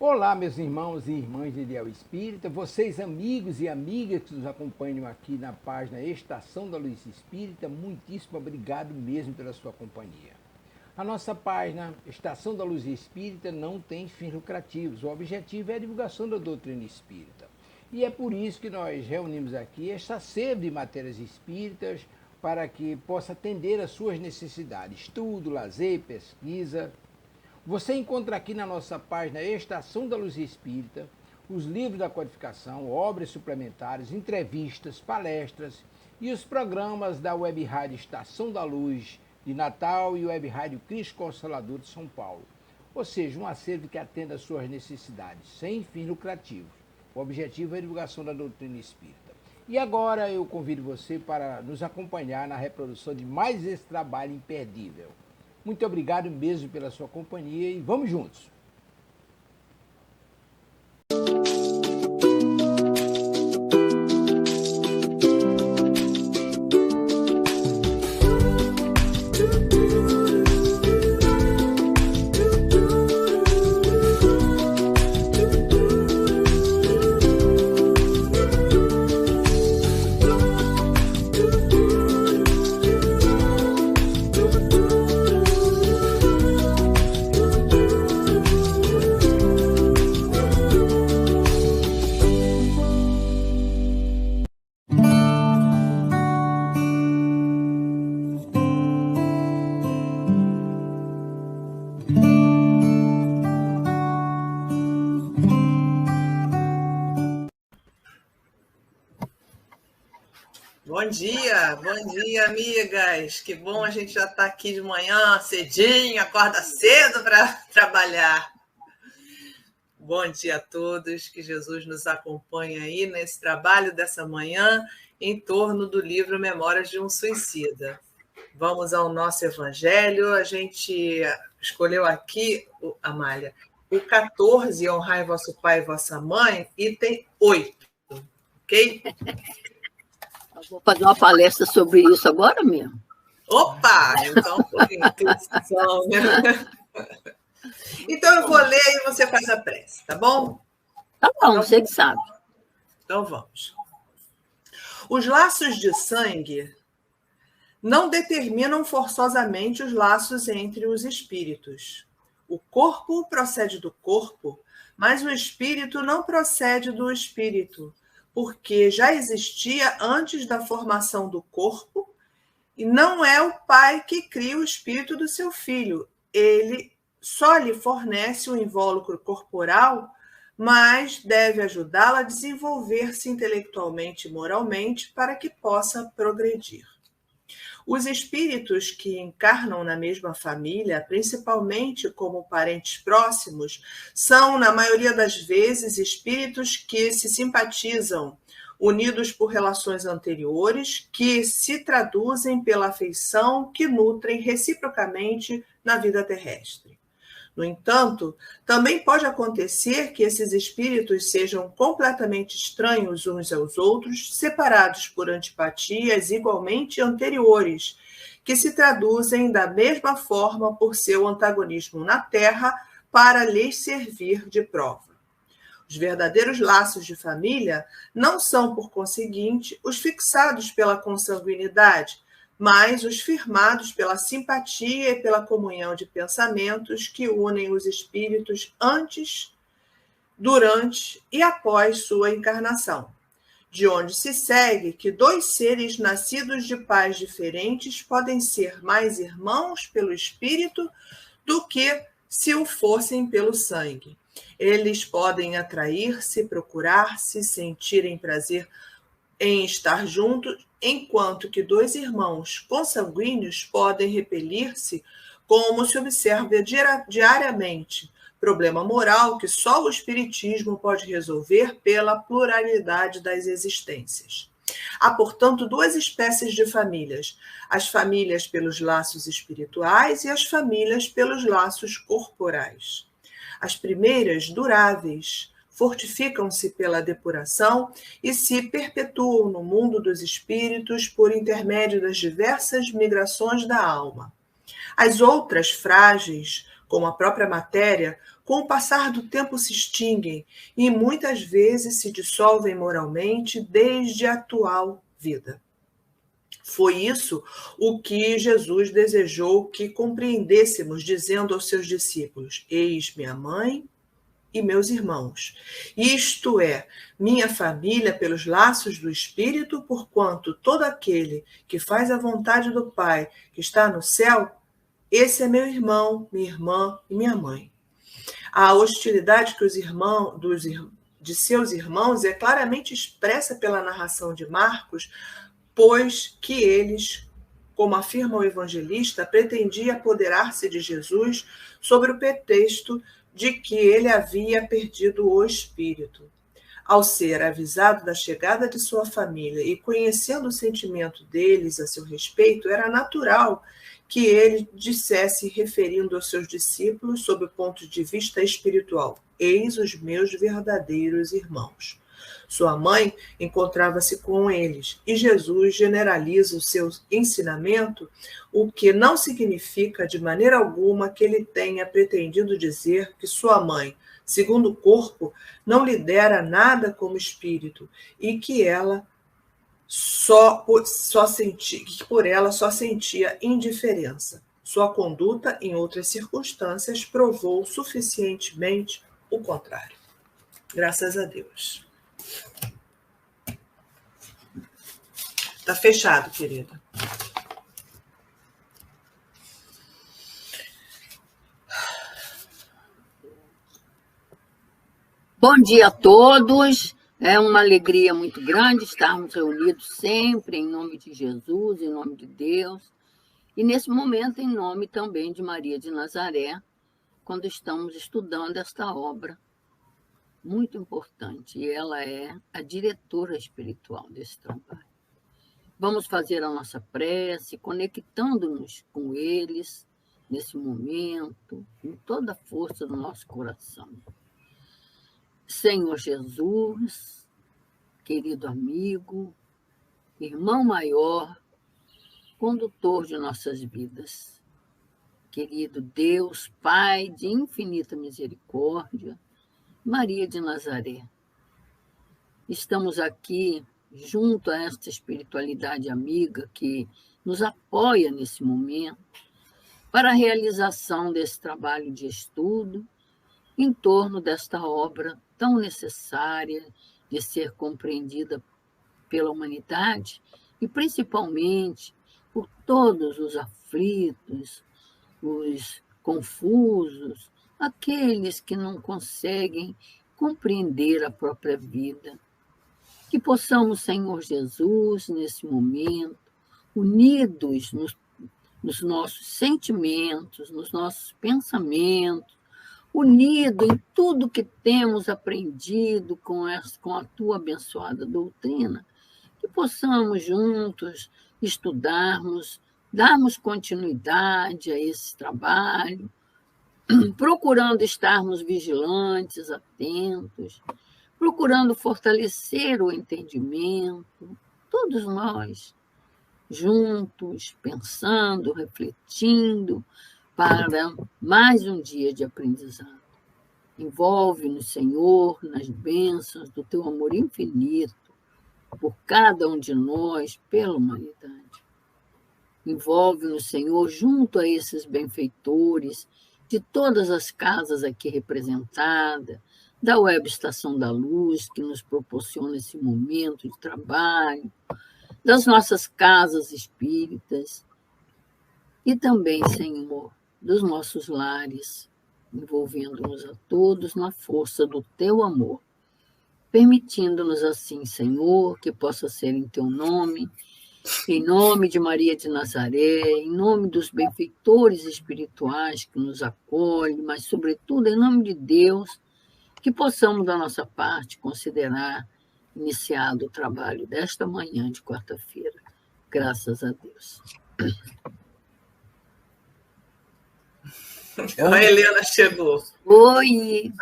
Olá, meus irmãos e irmãs de Ideal Espírita, vocês amigos e amigas que nos acompanham aqui na página Estação da Luz Espírita, muitíssimo obrigado mesmo pela sua companhia. A nossa página Estação da Luz Espírita não tem fins lucrativos, o objetivo é a divulgação da doutrina espírita. E é por isso que nós reunimos aqui esta sede de matérias espíritas para que possa atender às suas necessidades, estudo, lazer, pesquisa. Você encontra aqui na nossa página Estação da Luz Espírita os livros da codificação, obras suplementares, entrevistas, palestras e os programas da Web Rádio Estação da Luz de Natal e Web Rádio Cristo Consolador de São Paulo. Ou seja, um acervo que atenda às suas necessidades, sem fins lucrativos. O objetivo é a divulgação da doutrina espírita. E agora eu convido você para nos acompanhar na reprodução de mais esse trabalho imperdível. Muito obrigado mesmo pela sua companhia e vamos juntos! Bom dia, amigas. Que bom a gente já está aqui de manhã, cedinho, acorda cedo para trabalhar. Bom dia a todos, que Jesus nos acompanhe aí nesse trabalho dessa manhã em torno do livro Memórias de um Suicida. Vamos ao nosso evangelho. A gente escolheu aqui, Amália, o 14, honrai vosso pai e vossa mãe, item 8, ok? Eu vou fazer uma palestra sobre isso agora mesmo. Opa! Então, por intuição, né? Então, eu vou ler e você faz a prece, tá bom? Tá bom, você que sabe. Então, vamos. Os laços de sangue não determinam forçosamente os laços entre os espíritos. O corpo procede do corpo, mas o espírito não procede do espírito, porque já existia antes da formação do corpo, e não é o pai que cria o espírito do seu filho. Ele só lhe fornece o invólucro corporal, mas deve ajudá-la a desenvolver-se intelectualmente e moralmente para que possa progredir. Os espíritos que encarnam na mesma família, principalmente como parentes próximos, são, na maioria das vezes, espíritos que se simpatizam, unidos por relações anteriores, que se traduzem pela afeição que nutrem reciprocamente na vida terrestre. No entanto, também pode acontecer que esses espíritos sejam completamente estranhos uns aos outros, separados por antipatias igualmente anteriores, que se traduzem da mesma forma por seu antagonismo na Terra para lhes servir de prova. Os verdadeiros laços de família não são, por conseguinte, os fixados pela consanguinidade, mas os firmados pela simpatia e pela comunhão de pensamentos que unem os espíritos antes, durante e após sua encarnação, de onde se segue que dois seres nascidos de pais diferentes podem ser mais irmãos pelo espírito do que se o fossem pelo sangue. Eles podem atrair-se, procurar-se, sentirem prazer em estar juntos, enquanto que dois irmãos consanguíneos podem repelir-se, como se observa diariamente, problema moral que só o espiritismo pode resolver pela pluralidade das existências. Há, portanto, duas espécies de famílias: as famílias pelos laços espirituais e as famílias pelos laços corporais. As primeiras, duráveis, fortificam-se pela depuração e se perpetuam no mundo dos espíritos por intermédio das diversas migrações da alma. As outras, frágeis, como a própria matéria, com o passar do tempo se extinguem e muitas vezes se dissolvem moralmente desde a atual vida. Foi isso o que Jesus desejou que compreendêssemos, dizendo aos seus discípulos: eis minha mãe e meus irmãos. Isto é, minha família pelos laços do Espírito, porquanto todo aquele que faz a vontade do Pai que está no céu, esse é meu irmão, minha irmã e minha mãe. A hostilidade que de seus irmãos é claramente expressa pela narração de Marcos, pois que eles, como afirma o evangelista, pretendiam apoderar-se de Jesus sobre o pretexto de que ele havia perdido o espírito. Ao ser avisado da chegada de sua família e conhecendo o sentimento deles a seu respeito, era natural que ele dissesse, referindo aos seus discípulos sob o ponto de vista espiritual: eis os meus verdadeiros irmãos. Sua mãe encontrava-se com eles, e Jesus generaliza o seu ensinamento, o que não significa de maneira alguma que ele tenha pretendido dizer que sua mãe, segundo o corpo, não lhe dera nada como espírito, e que ela que por ela só sentia indiferença. Sua conduta, em outras circunstâncias, provou suficientemente o contrário. Graças a Deus. Tá fechado, querida. Bom dia a todos. É uma alegria muito grande estarmos reunidos sempre em nome de Jesus, em nome de Deus. E nesse momento em nome também de Maria de Nazaré, quando estamos estudando esta obra muito importante. E ela é a diretora espiritual desse trabalho. Vamos fazer a nossa prece, conectando-nos com eles nesse momento, com toda a força do nosso coração. Senhor Jesus, querido amigo, irmão maior, condutor de nossas vidas, querido Deus, Pai de infinita misericórdia, Maria de Nazaré, estamos aqui junto a esta espiritualidade amiga que nos apoia nesse momento para a realização desse trabalho de estudo em torno desta obra tão necessária de ser compreendida pela humanidade e principalmente por todos os aflitos, os confusos, aqueles que não conseguem compreender a própria vida. Que possamos, Senhor Jesus, nesse momento, unidos nos nossos sentimentos, nos nossos pensamentos, unido em tudo que temos aprendido com a tua abençoada doutrina, que possamos juntos estudarmos, darmos continuidade a esse trabalho, procurando estarmos vigilantes, atentos, procurando fortalecer o entendimento, todos nós, juntos, pensando, refletindo, para mais um dia de aprendizado. Envolve-nos, Senhor, nas bênçãos do teu amor infinito, por cada um de nós, pela humanidade. Envolve-nos, Senhor, junto a esses benfeitores de todas as casas aqui representadas, da Web Estação da Luz, que nos proporciona esse momento de trabalho, das nossas casas espíritas, e também, Senhor, dos nossos lares, envolvendo-nos a todos na força do teu amor, permitindo-nos assim, Senhor, que possa ser em teu nome, em nome de Maria de Nazaré, em nome dos benfeitores espirituais que nos acolhem, mas, sobretudo, em nome de Deus, que possamos, da nossa parte, considerar iniciado o trabalho desta manhã de quarta-feira. Graças a Deus. A Helena chegou. Oi!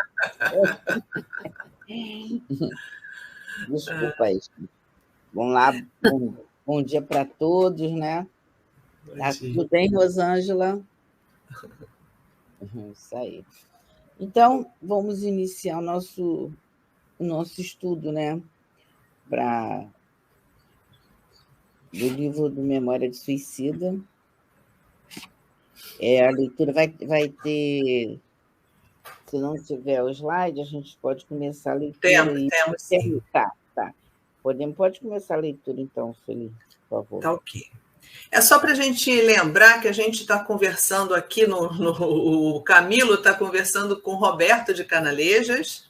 Desculpa aí. Vamos lá. Bom dia para todos, né? Tá tudo bem, Rosângela? Isso aí. Então, vamos iniciar o nosso estudo, né? Do livro do Memória de Suicida. A leitura vai ter, se não tiver o slide, a gente pode começar a leitura. Temos sim. Tá. Pode começar a leitura, então, Sueli, por favor. Tá ok. É só para a gente lembrar que a gente está conversando aqui, o Camilo está conversando com Roberto de Canalejas,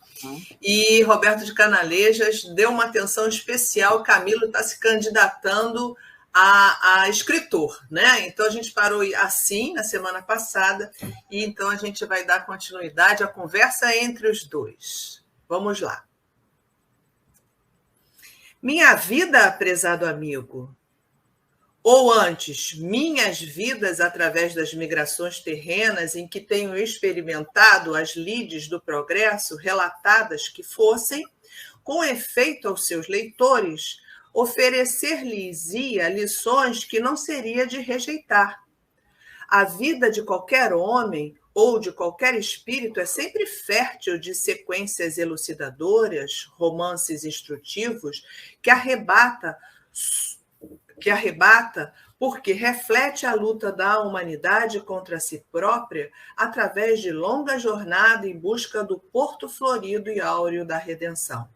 e Roberto de Canalejas deu uma atenção especial, Camilo está se candidatando a escritor, né? Então a gente parou assim na semana passada, e então a gente vai dar continuidade à conversa entre os dois. Vamos lá. Minha vida, prezado amigo, ou antes, minhas vidas através das migrações terrenas em que tenho experimentado as lides do progresso relatadas que fossem, com efeito aos seus leitores, oferecer-lhes-ia lições que não seria de rejeitar. A vida de qualquer homem ou de qualquer espírito é sempre fértil de sequências elucidadoras, romances instrutivos, que arrebata porque reflete a luta da humanidade contra si própria através de longa jornada em busca do porto florido e áureo da redenção.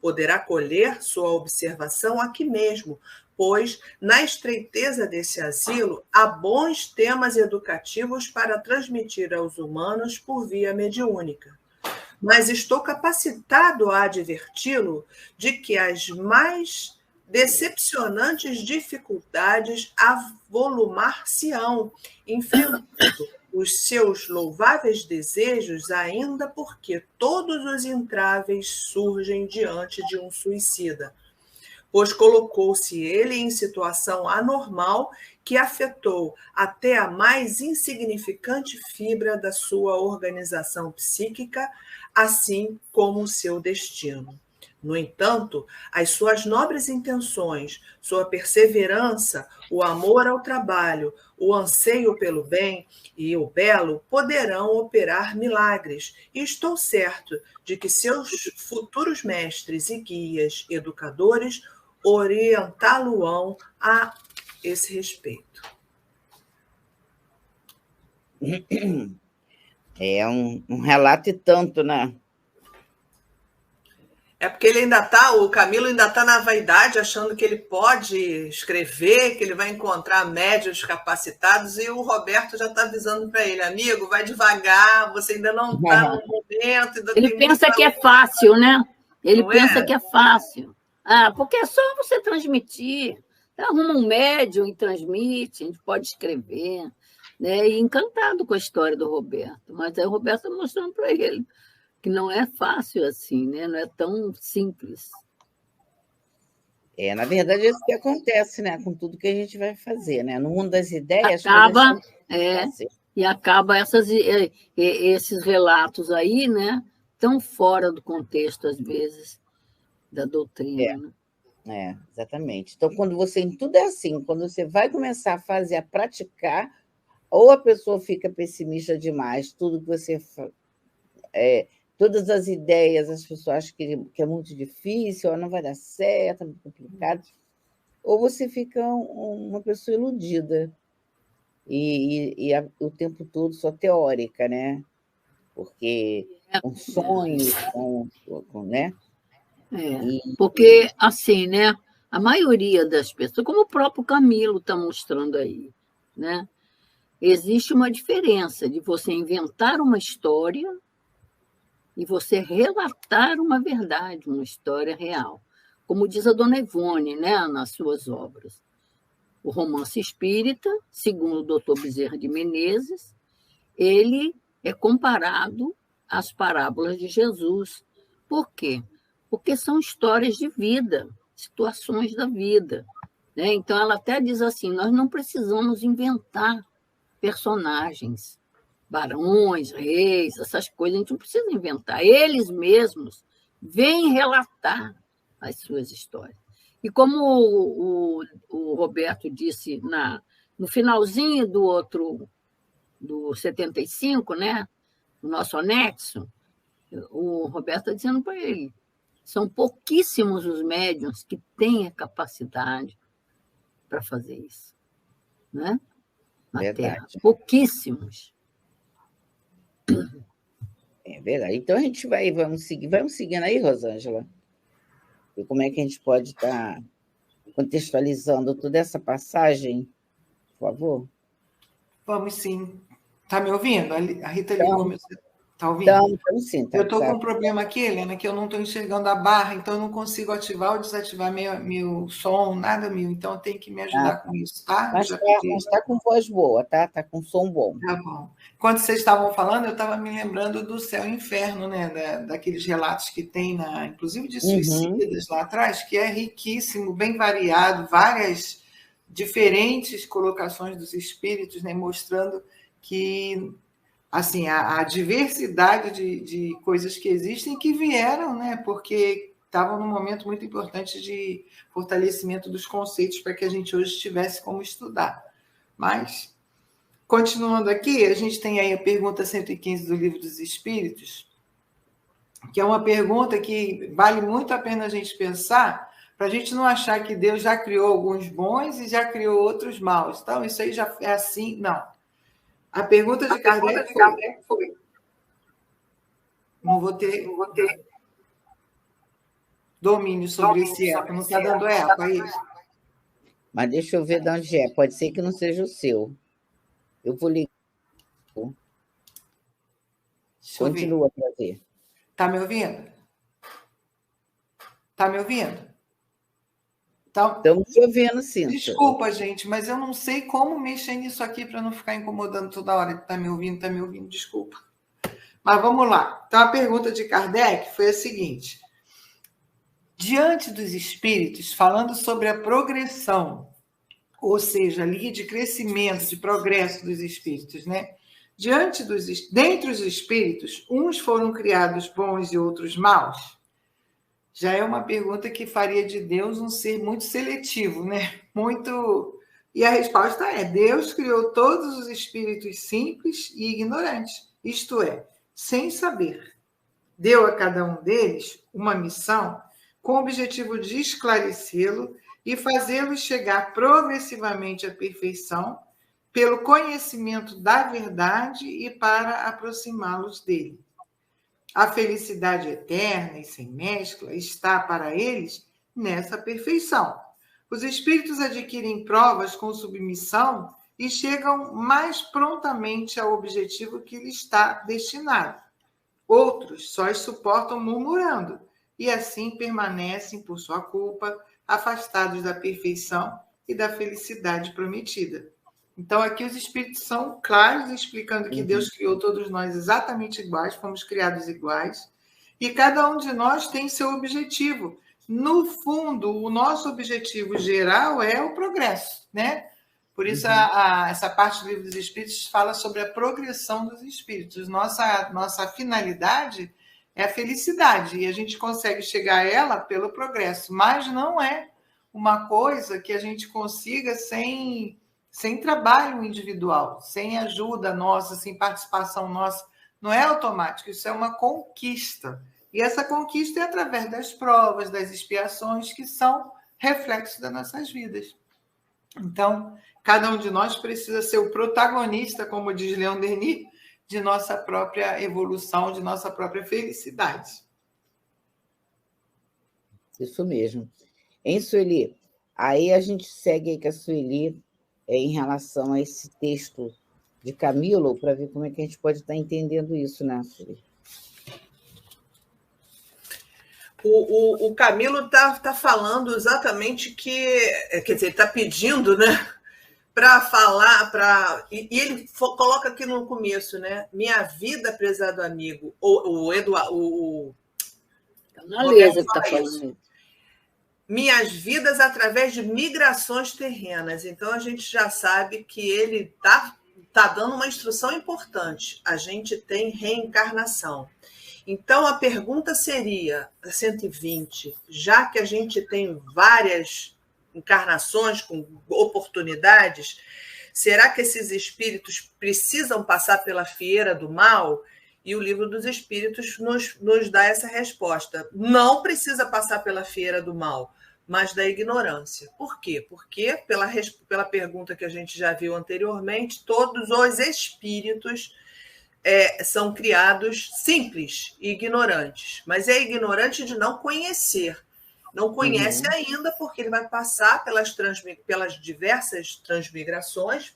Poderá colher sua observação aqui mesmo, pois, na estreiteza desse asilo, há bons temas educativos para transmitir aos humanos por via mediúnica. Mas estou capacitado a adverti-lo de que as mais decepcionantes dificuldades avolumar-se-ão, enfrentando os seus louváveis desejos, ainda porque todos os entraves surgem diante de um suicida, pois colocou-se ele em situação anormal que afetou até a mais insignificante fibra da sua organização psíquica, assim como o seu destino. No entanto, as suas nobres intenções, sua perseverança, o amor ao trabalho, o anseio pelo bem e o belo poderão operar milagres, e estou certo de que seus futuros mestres e guias educadores orientá-lo-ão a esse respeito. É um relato e tanto, né? É porque o Camilo ainda está na vaidade, achando que ele pode escrever, que ele vai encontrar médiuns capacitados, e o Roberto já está avisando para ele, amigo, vai devagar, você ainda não está no momento. Ele pensa que é fácil, né? Ele pensa que é fácil. Porque é só você transmitir. Arruma um médium e transmite, a gente pode escrever. Né? E encantado com a história do Roberto. Mas aí o Roberto está mostrando para ele que não é fácil assim, né? Não é tão simples. Na verdade, é isso que acontece, né? Com tudo que a gente vai fazer, né? No mundo das ideias... Acaba esses relatos aí, né? Tão fora do contexto, às vezes, da doutrina. Né? Exatamente. Então, quando tudo é assim, quando você vai começar a fazer, a praticar, ou a pessoa fica pessimista demais, tudo que você... todas as ideias, as pessoas acham que é muito difícil, ou não vai dar certo, é muito complicado, ou você fica uma pessoa iludida, e o tempo todo só teórica, né? Porque com sonhos, né? Porque, assim, né? A maioria das pessoas, como o próprio Camilo está mostrando aí, né? Existe uma diferença de você inventar uma história e você relatar uma verdade, uma história real. Como diz a dona Ivone, né, nas suas obras. O romance espírita, segundo o Dr. Bezerra de Menezes, ele é comparado às parábolas de Jesus. Por quê? Porque são histórias de vida, situações da vida. Né? Então, ela até diz assim, nós não precisamos inventar personagens, barões, reis, essas coisas, a gente não precisa inventar. Eles mesmos vêm relatar as suas histórias. E como o Roberto disse no finalzinho do 75, né? o nosso anexo, o Roberto está dizendo para ele, são pouquíssimos os médiuns que têm a capacidade para fazer isso, né? Na Verdade. Terra. Pouquíssimos. É verdade. Então a gente vamos seguindo aí, Rosângela. E como é que a gente pode estar contextualizando toda essa passagem, por favor? Vamos sim. Está me ouvindo? A Rita ligou. Está ouvindo? Então, sim. Eu estou com um problema aqui, Helena, que eu não estou enxergando a barra, então eu não consigo ativar ou desativar meu som, nada meu. Então tem que me ajudar com isso, tá? Mas está com voz boa, tá? Está com som bom. Tá bom. Quando vocês estavam falando, eu estava me lembrando do céu e inferno, né? Daqueles relatos que tem, inclusive de suicidas lá atrás, que é riquíssimo, bem variado, várias diferentes colocações dos espíritos, né? Mostrando que assim, a diversidade de coisas que existem que vieram, né? Porque estavam num momento muito importante de fortalecimento dos conceitos para que a gente hoje tivesse como estudar. Mas, continuando aqui, a gente tem aí a pergunta 115 do Livro dos Espíritos, que é uma pergunta que vale muito a pena a gente pensar, para a gente não achar que Deus já criou alguns bons e já criou outros maus. Então, isso aí já é assim? Não. A pergunta de Kardec foi... Não vou ter domínio sobre esse eco. Não está dando eco, é isso? Mas deixa eu ver de onde é. Pode ser que não seja o seu. Eu vou ligar. Continua para ver. Está me ouvindo? Está me ouvindo? Então, estamos te ouvindo, sim. Desculpa, gente, mas eu não sei como mexer nisso aqui para não ficar incomodando toda hora que está me ouvindo, desculpa. Mas vamos lá. Então, a pergunta de Kardec foi a seguinte. Diante dos espíritos, falando sobre a progressão, ou seja, ali de crescimento, de progresso dos espíritos, né? Dentre os espíritos, uns foram criados bons e outros maus? Já é uma pergunta que faria de Deus um ser muito seletivo, né? E a resposta é: Deus criou todos os espíritos simples e ignorantes, isto é, sem saber. Deu a cada um deles uma missão com o objetivo de esclarecê-lo e fazê-lo chegar progressivamente à perfeição pelo conhecimento da verdade e para aproximá-los dele. A felicidade eterna e sem mescla está para eles nessa perfeição. Os espíritos adquirem provas com submissão e chegam mais prontamente ao objetivo que lhes está destinado. Outros só os suportam murmurando e assim permanecem, por sua culpa, afastados da perfeição e da felicidade prometida. Então, aqui os espíritos são claros, explicando que Deus criou todos nós exatamente iguais, fomos criados iguais, e cada um de nós tem seu objetivo. No fundo, o nosso objetivo geral é o progresso, né? Por isso, essa parte do Livro dos Espíritos fala sobre a progressão dos espíritos. Nossa finalidade é a felicidade, e a gente consegue chegar a ela pelo progresso, mas não é uma coisa que a gente consiga sem trabalho individual, sem ajuda nossa, sem participação nossa. Não é automático, isso é uma conquista. E essa conquista é através das provas, das expiações, que são reflexos das nossas vidas. Então, cada um de nós precisa ser o protagonista, como diz Leon Denis, de nossa própria evolução, de nossa própria felicidade. Isso mesmo. Hein, Sueli? Aí a gente segue aí com a Sueli em relação a esse texto de Camilo, para ver como é que a gente pode estar entendendo isso, né, Sueli? O Camilo está falando exatamente quer dizer, está pedindo, né, para falar, e ele coloca aqui no começo, né? Minha vida, prezado amigo, o Eduardo. A Lesa que está falando. Minhas vidas através de migrações terrenas. Então, a gente já sabe que ele tá dando uma instrução importante. A gente tem reencarnação. Então, a pergunta seria, a 120, já que a gente tem várias encarnações com oportunidades, será que esses espíritos precisam passar pela fieira do mal E o Livro dos Espíritos nos dá essa resposta. Não precisa passar pela fieira do mal, mas da ignorância. Por quê? Porque, pela pergunta que a gente já viu anteriormente, todos os espíritos são criados simples e ignorantes. Mas é ignorante de não conhecer. Não conhece ainda, porque ele vai passar pelas diversas transmigrações,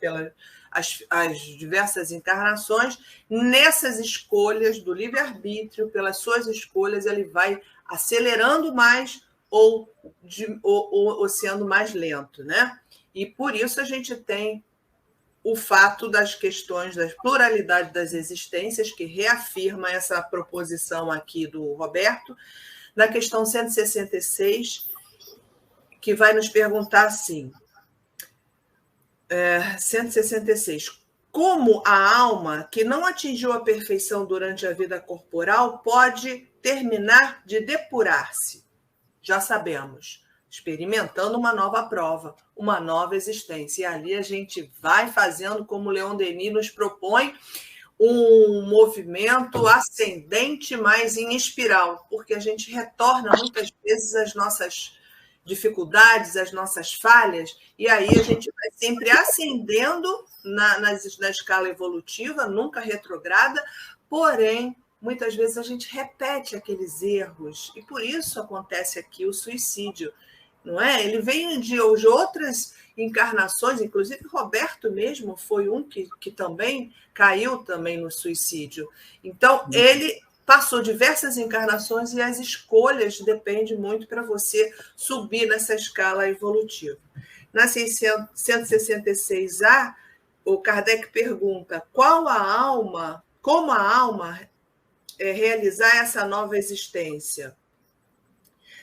as diversas encarnações. Nessas escolhas do livre-arbítrio, pelas suas escolhas, ele vai acelerando mais ou sendo mais lento, né? E por isso a gente tem o fato das questões da pluralidade das existências, que reafirma essa proposição aqui do Roberto, na questão 166, que vai nos perguntar assim, 166, como a alma que não atingiu a perfeição durante a vida corporal pode terminar de depurar-se? Já sabemos, experimentando uma nova prova, uma nova existência. E ali a gente vai fazendo, como Leon Denis nos propõe, um movimento ascendente, mas em espiral, porque a gente retorna muitas vezes às nossas dificuldades, às nossas falhas, e aí a gente vai sempre ascendendo na escala evolutiva, nunca retrograda, porém, muitas vezes a gente repete aqueles erros, e por isso acontece aqui o suicídio, não é? Ele vem de outras encarnações, inclusive Roberto mesmo foi um que também caiu também no suicídio. Então, ele passou diversas encarnações e as escolhas dependem muito para você subir nessa escala evolutiva. Na 166A, o Kardec pergunta como a alma realizar essa nova existência?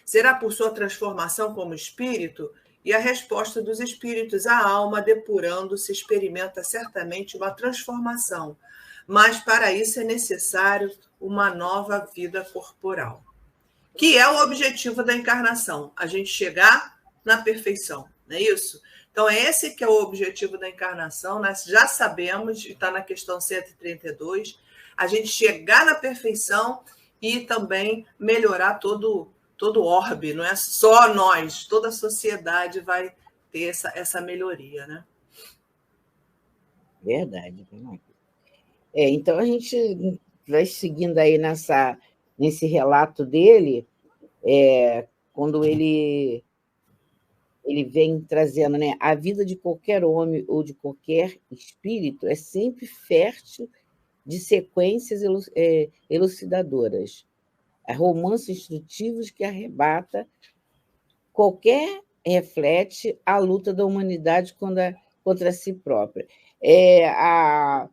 Será por sua transformação como espírito? E a resposta dos espíritos, a alma, depurando-se, experimenta certamente uma transformação, mas para isso é necessário uma nova vida corporal, que é o objetivo da encarnação, a gente chegar na perfeição, não é isso? Então, esse que é o objetivo da encarnação, nós já sabemos, está na questão 132, a gente chegar na perfeição e também melhorar todo o orbe, não é só nós, toda a sociedade vai ter essa melhoria, né? Verdade. Então, a gente vai seguindo aí nesse relato dele, quando ele vem trazendo, né, a vida de qualquer homem ou de qualquer espírito é sempre fértil de sequências elucidadoras, romances instrutivos que arrebata qualquer reflete a luta da humanidade contra si própria. A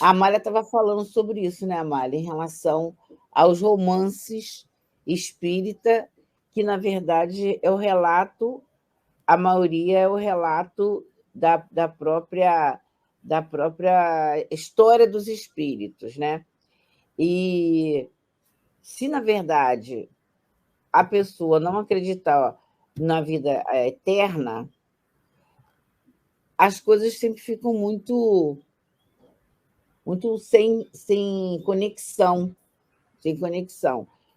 Amália estava falando sobre isso, né, Amália, em relação aos romances espírita, que, na verdade, é o relato, a maioria é o relato da própria história dos espíritos, né? E se, na verdade, a pessoa não acreditar na vida eterna, as coisas sempre ficam muito sem conexão.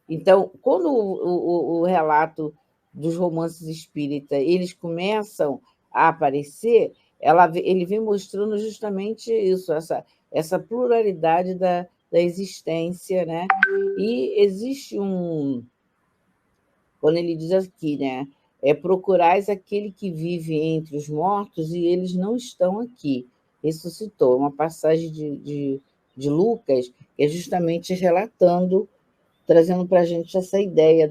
Então, quando o relato dos romances espírita eles começam a aparecer, ele vem mostrando justamente isso, essa pluralidade da existência, né? E existe quando ele diz aqui, né? Procurais aquele que vive entre os mortos e eles não estão aqui. Ressuscitou. Uma passagem de Lucas, que é justamente relatando, trazendo para a gente essa ideia,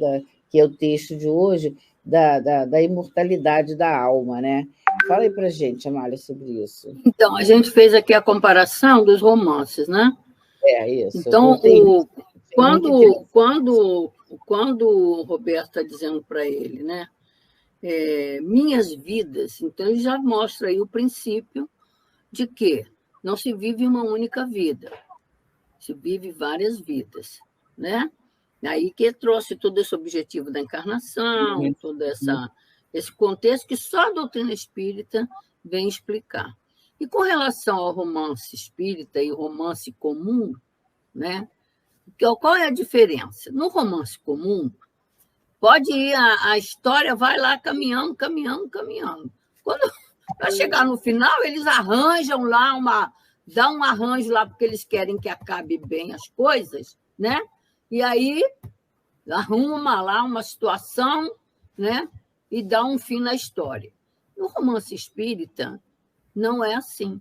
que é o texto de hoje, da imortalidade da alma, né? Fala aí para a gente, Amália, sobre isso. Então, a gente fez aqui a comparação dos romances, né? Isso. Então, quando o Roberto está dizendo para ele, né? Minhas vidas, então ele já mostra aí o princípio de que não se vive uma única vida, se vive várias vidas, né? Aí que trouxe todo esse objetivo da encarnação, todo esse contexto que só a doutrina espírita vem explicar. E com relação ao romance espírita e romance comum, né? Qual é a diferença? No romance comum, pode ir, a história vai lá caminhando, caminhando, caminhando. Quando para chegar no final, eles arranjam lá dá um arranjo lá, porque eles querem que acabe bem as coisas, né? E aí arruma lá uma situação, né? E dá um fim na história. No romance espírita, não é assim.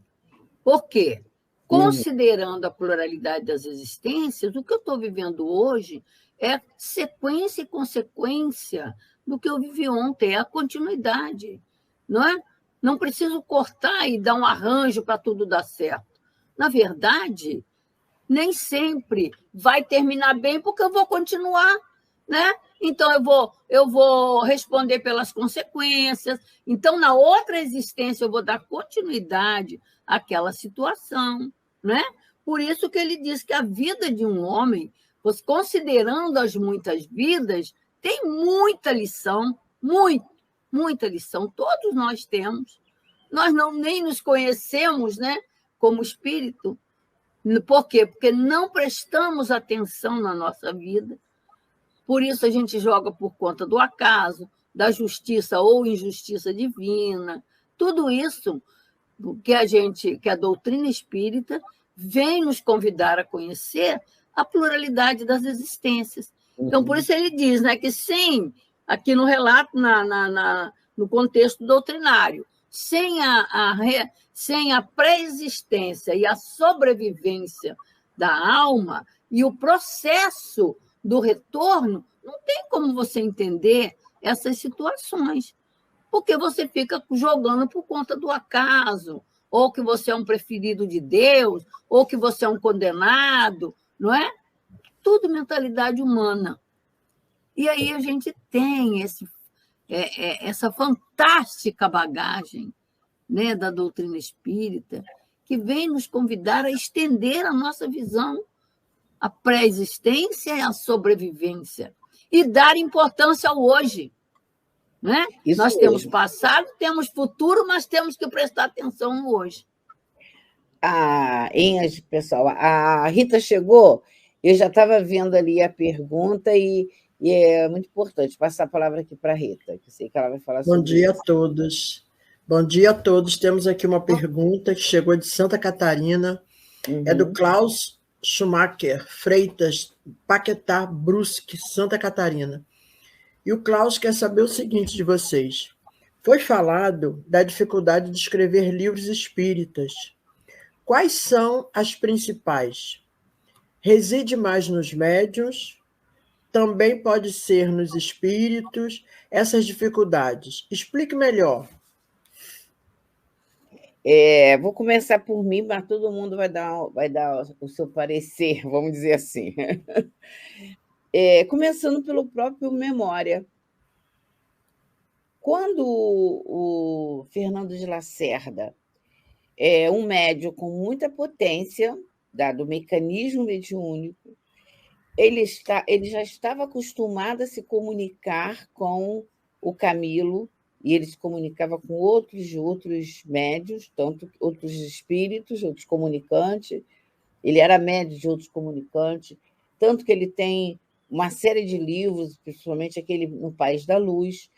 Por quê? Considerando a pluralidade das existências, o que eu estou vivendo hoje é sequência e consequência do que eu vivi ontem, é a continuidade, não é? Não preciso cortar e dar um arranjo para tudo dar certo. Na verdade, nem sempre vai terminar bem, porque eu vou continuar, né? Então, eu vou responder pelas consequências. Então, na outra existência, eu vou dar continuidade àquela situação, né? Por isso que ele diz que a vida de um homem, considerando as muitas vidas, tem muita lição, muita lição. Todos nós temos. Nós nem nos conhecemos, né, como espírito. Por quê? Porque não prestamos atenção na nossa vida. Por isso a gente joga por conta do acaso, da justiça ou injustiça divina. Tudo isso que a doutrina espírita vem nos convidar a conhecer a pluralidade das existências. Então, por isso ele diz, né, que aqui no relato, no contexto doutrinário, sem a pré-existência e a sobrevivência da alma e o processo do retorno, não tem como você entender essas situações, porque você fica jogando por conta do acaso, ou que você é um preferido de Deus, ou que você é um condenado, não é? Tudo mentalidade humana. E aí a gente tem essa fantástica bagagem, né, da doutrina espírita, que vem nos convidar a estender a nossa visão à pré-existência e à sobrevivência, e dar importância ao hoje. Né? Nós temos passado, temos futuro, mas temos que prestar atenção no hoje. Pessoal, a Rita chegou, eu já estava vendo ali a pergunta e é muito importante passar a palavra aqui para a Rita, que eu sei que ela vai falar sobre Bom dia isso. a todos. Bom dia a todos. Temos aqui uma pergunta que chegou de Santa Catarina. É do Klaus Schumacher Freitas, Paquetá, Brusque, Santa Catarina. E o Klaus quer saber o seguinte de vocês. Foi falado da dificuldade de escrever livros espíritas. Quais são as principais? Reside mais nos médiuns? Também pode ser nos espíritos? Essas dificuldades. Explique melhor. Vou começar por mim, mas todo mundo vai dar o seu parecer, vamos dizer assim. Começando pelo próprio Memória. Quando o Fernando de Lacerda é um médium com muita potência, dado o mecanismo mediúnico, ele já estava acostumado a se comunicar com o Camilo, e ele se comunicava com outros médiuns, tanto outros espíritos, outros comunicantes. Ele era médium de outros comunicantes, tanto que ele tem uma série de livros, principalmente aquele No País da Luz,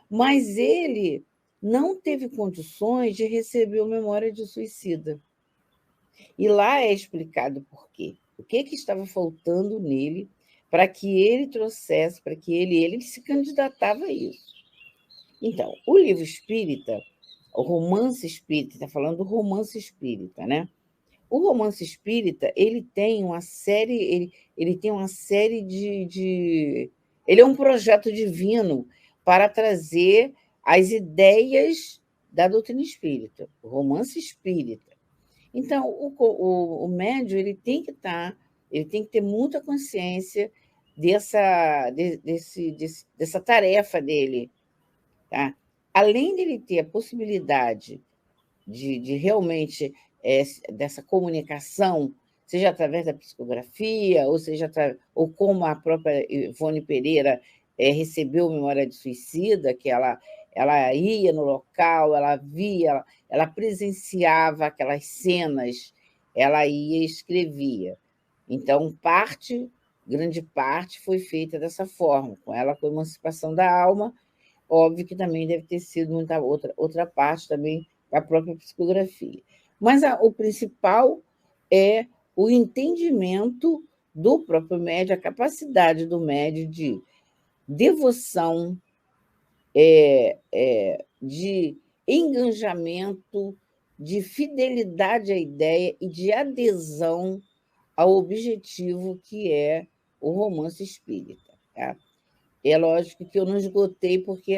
mas ele não teve condições de receber o Memória de Suicida. E lá é explicado por quê. O que estava faltando nele para que ele trouxesse, para que ele se candidatava a isso. Então, o livro espírita, o romance espírita, está falando do romance espírita, né? O romance espírita, ele tem uma série, ele tem uma série de... Ele é um projeto divino para trazer as ideias da doutrina espírita, o romance espírita. Então, o médium ele tem que ter muita consciência dessa tarefa dele. Tá? Além dele ter a possibilidade de realmente dessa comunicação, seja através da psicografia, ou como a própria Ivone Pereira recebeu Memória de Suicida, que ela ia no local, ela via, ela presenciava aquelas cenas, ela ia e escrevia. Então, parte grande parte foi feita dessa forma, com ela com a emancipação da alma. Óbvio que também deve ter sido muita outra parte também da própria psicografia. Mas o principal é o entendimento do próprio médium, a capacidade do médium de devoção, de engajamento, de fidelidade à ideia e de adesão ao objetivo que é o romance espírita. Tá? É lógico que eu não esgotei, porque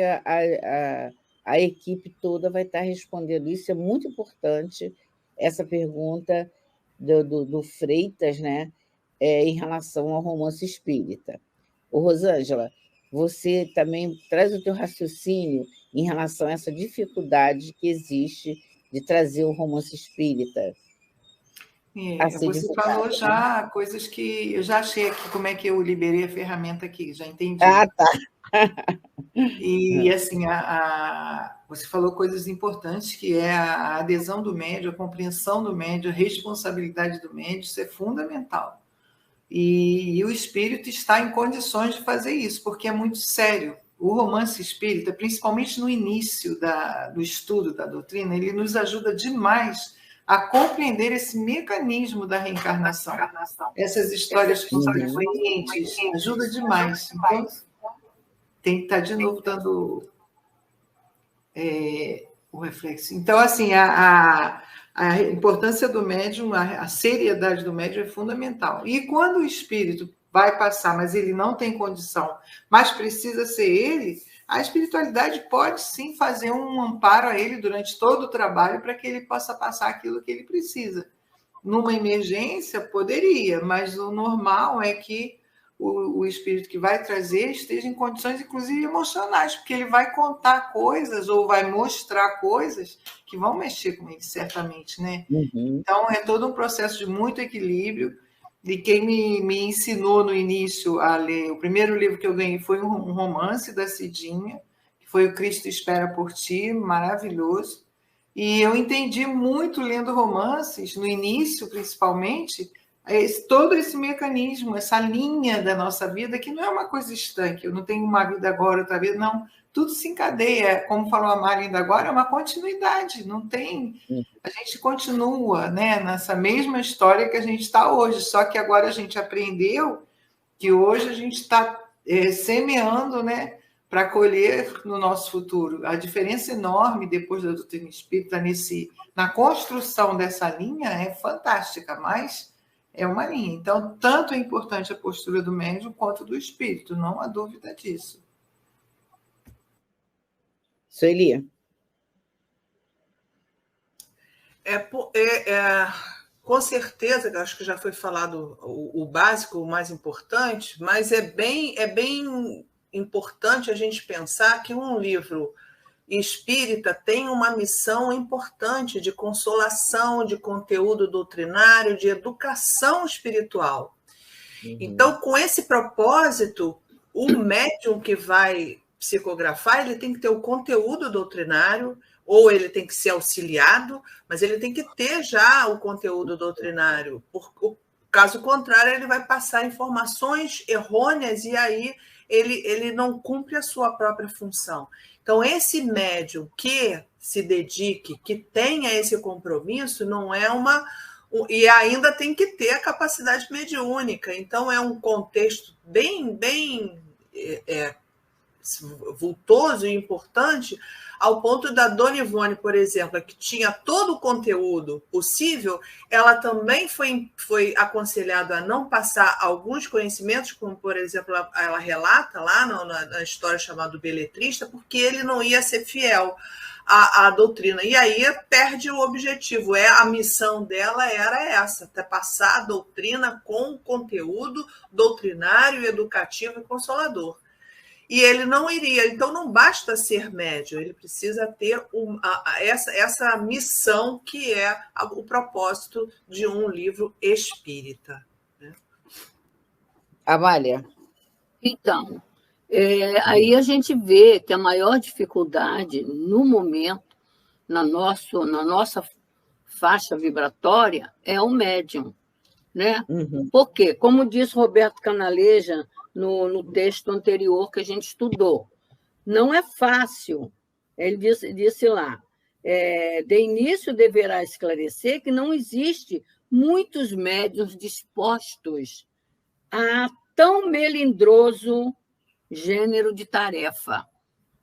a equipe toda vai estar respondendo isso. É muito importante essa pergunta do Freitas, né, em relação ao romance espírita. Ô, Rosângela, você também traz o teu raciocínio em relação a essa dificuldade que existe de trazer o romance espírita. Você falou já coisas que eu já achei aqui, como é que eu liberei a ferramenta aqui, já entendi. Ah, tá. E assim, você falou coisas importantes, que é a adesão do médium, a compreensão do médium, a responsabilidade do médium, isso é fundamental. E o espírito está em condições de fazer isso, porque é muito sério. O romance espírita, principalmente no início do estudo da doutrina, ele nos ajuda demais a compreender esse mecanismo da reencarnação. Essas histórias frequentes ajuda demais. Então, tem que estar de novo dando o reflexo. Então, assim, a importância do médium, a seriedade do médium é fundamental. E quando o espírito vai passar, mas ele não tem condição, mas precisa ser ele, a espiritualidade pode sim fazer um amparo a ele durante todo o trabalho para que ele possa passar aquilo que ele precisa. Numa emergência, poderia, mas o normal é que o espírito que vai trazer esteja em condições, inclusive emocionais, porque ele vai contar coisas ou vai mostrar coisas que vão mexer com ele, certamente, né? Uhum. Então, é todo um processo de muito equilíbrio. E quem me ensinou no início a ler, o primeiro livro que eu ganhei foi um romance da Cidinha, que foi O Cristo Espera por Ti, maravilhoso. E eu entendi muito lendo romances, no início, principalmente, todo esse mecanismo, essa linha da nossa vida, que não é uma coisa estanque, eu não tenho uma vida agora, outra vida, não. Tudo se encadeia, como falou a Mari ainda agora, é uma continuidade, não tem... A gente continua, né, nessa mesma história que a gente está hoje, só que agora a gente aprendeu que hoje a gente está semeando, né, para colher no nosso futuro. A diferença enorme depois da doutrina espírita na construção dessa linha é fantástica, mas é uma linha. Então, tanto é importante a postura do médium quanto do espírito, não há dúvida disso. Sueli. Com certeza, acho que já foi falado o básico, o mais importante, mas é bem importante a gente pensar que um livro espírita tem uma missão importante de consolação, de conteúdo doutrinário, de educação espiritual. Uhum. Então, com esse propósito, o médium que vai psicografar, ele tem que ter o conteúdo doutrinário, ou ele tem que ser auxiliado, mas ele tem que ter já o conteúdo doutrinário. Caso contrário, ele vai passar informações errôneas e aí ele não cumpre a sua própria função. Então, esse médium que se dedique, que tenha esse compromisso, não é e ainda tem que ter a capacidade mediúnica. Então, é um contexto bem vultoso e importante, ao ponto da Dona Ivone, por exemplo, que tinha todo o conteúdo possível, ela também foi aconselhada a não passar alguns conhecimentos, como, por exemplo, ela relata lá na história chamada Beletrista, porque ele não ia ser fiel à doutrina. E aí perde o objetivo. A missão dela era essa, passar a doutrina com conteúdo doutrinário, educativo e consolador. E ele não iria. Então, não basta ser médium, ele precisa ter essa missão que é o propósito de um livro espírita. Né? Amália. Então, aí a gente vê que a maior dificuldade, no momento, na nossa faixa vibratória, é o médium. né? Uhum. Por quê? Como disse Roberto Canaleja no texto anterior que a gente estudou, não é fácil. Ele disse lá, de início deverá esclarecer que não existe muitos médiuns dispostos a tão melindroso gênero de tarefa.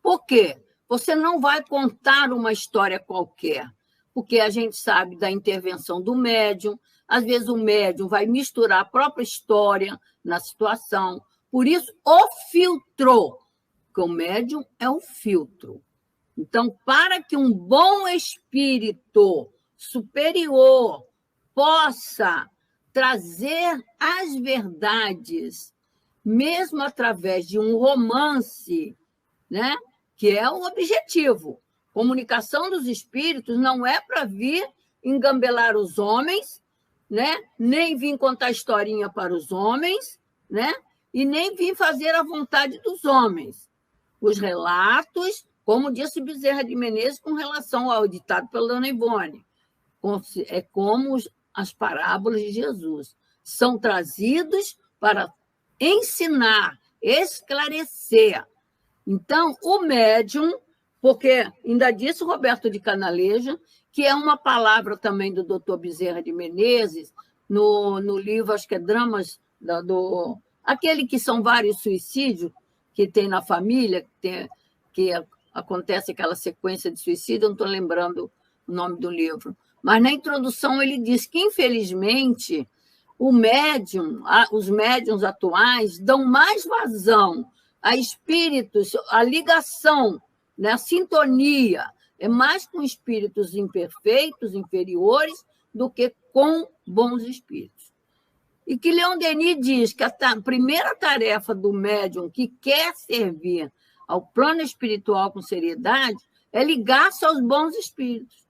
Por quê? Você não vai contar uma história qualquer, porque a gente sabe da intervenção do médium, às vezes o médium vai misturar a própria história na situação, por isso o filtro, porque o médium é o filtro. Então, para que um bom espírito superior possa trazer as verdades, mesmo através de um romance, né? Que é o objetivo. Comunicação dos espíritos não é para vir engambelar os homens, né? Nem vir contar historinha para os homens, né? E nem vir fazer a vontade dos homens. Os relatos, como disse Bezerra de Menezes com relação ao ditado pela Dona Ivone, é como as parábolas de Jesus. São trazidos para ensinar, esclarecer. Então, o médium, porque ainda disse o Roberto de Canaleja, que é uma palavra também do doutor Bezerra de Menezes, no livro, acho que é Dramas, aquele que são vários suicídios que tem na família, que acontece aquela sequência de suicídio, eu não estou lembrando o nome do livro. Mas na introdução ele diz que, infelizmente, os médiums atuais dão mais vazão a espíritos, a ligação, né, a sintonia, é mais com espíritos imperfeitos, inferiores, do que com bons espíritos. E que Leon Denis diz que a primeira tarefa do médium que quer servir ao plano espiritual com seriedade é ligar-se aos bons espíritos.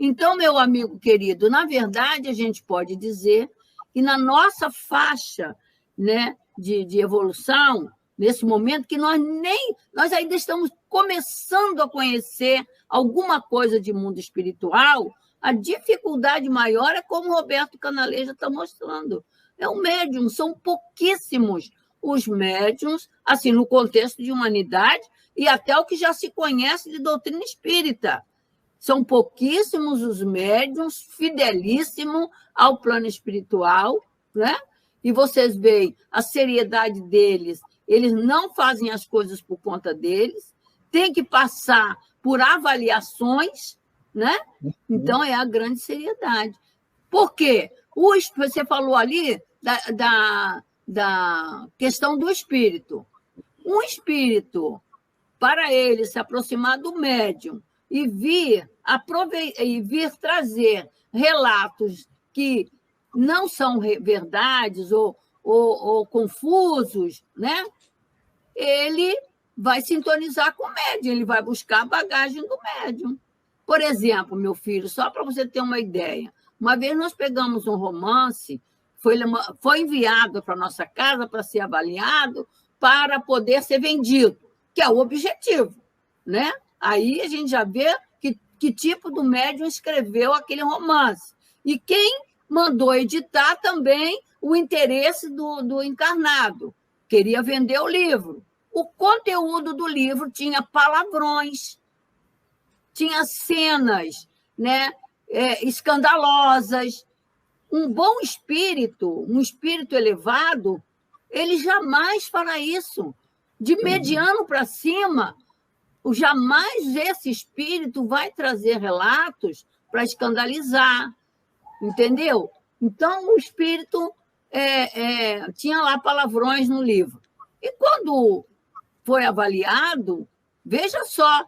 Então, meu amigo querido, na verdade, a gente pode dizer que na nossa faixa, né, de evolução, nesse momento que nós ainda estamos começando a conhecer alguma coisa de mundo espiritual, a dificuldade maior é como o Roberto Canaleja está mostrando. É o médium, são pouquíssimos os médiums, assim, no contexto de humanidade e até o que já se conhece de doutrina espírita. São pouquíssimos os médiums, fidelíssimos ao plano espiritual, né? E vocês veem a seriedade deles, eles não fazem as coisas por conta deles, tem que passar por avaliações, né? Então, é a grande seriedade. Por quê? Você falou ali da questão do espírito. Um espírito, para ele se aproximar do médium e vir trazer relatos que não são verdades ou confusos, né? Ele vai sintonizar com o médium, ele vai buscar a bagagem do médium. Por exemplo, meu filho, só para você ter uma ideia, uma vez nós pegamos um romance, foi enviado para a nossa casa para ser avaliado, para poder ser vendido, que é o objetivo, né? Aí a gente já vê que tipo do médium escreveu aquele romance. E quem mandou editar também o interesse do encarnado. Queria vender o livro. O conteúdo do livro tinha palavrões, tinha cenas, né, escandalosas. Um bom espírito, um espírito elevado, ele jamais fará isso. De mediano para cima, jamais esse espírito vai trazer relatos para escandalizar, entendeu? Então, o espírito tinha lá palavrões no livro. E quando foi avaliado, veja só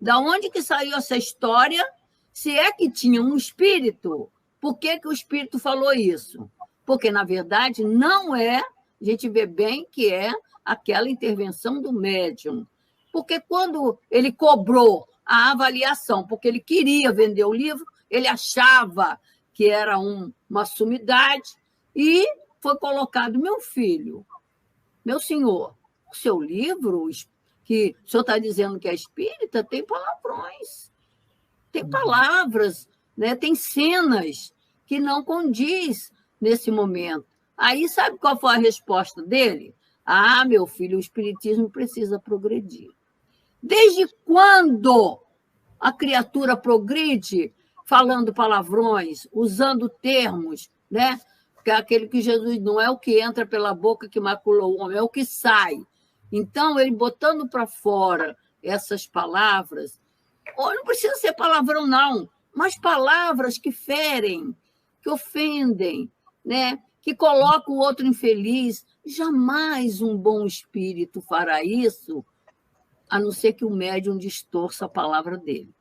da onde que saiu essa história, se é que tinha um espírito, por que o espírito falou isso? Porque, na verdade, não é, a gente vê bem que é aquela intervenção do médium. Porque quando ele cobrou a avaliação, porque ele queria vender o livro, ele achava que era uma sumidade, e foi colocado, meu filho, meu senhor, o seu livro, que o senhor está dizendo que é espírita, tem palavrões, tem palavras, né? Tem cenas que não condiz nesse momento. Aí, sabe qual foi a resposta dele? Ah, meu filho, o espiritismo precisa progredir. Desde quando a criatura progride falando palavrões, usando termos, né? Que é aquele que Jesus não é o que entra pela boca que macula o homem, é o que sai. Então, ele botando para fora essas palavras, não precisa ser palavrão, não, mas palavras que ferem, que ofendem, né? Que colocam o outro infeliz. Jamais um bom espírito fará isso, a não ser que o médium distorça a palavra dele.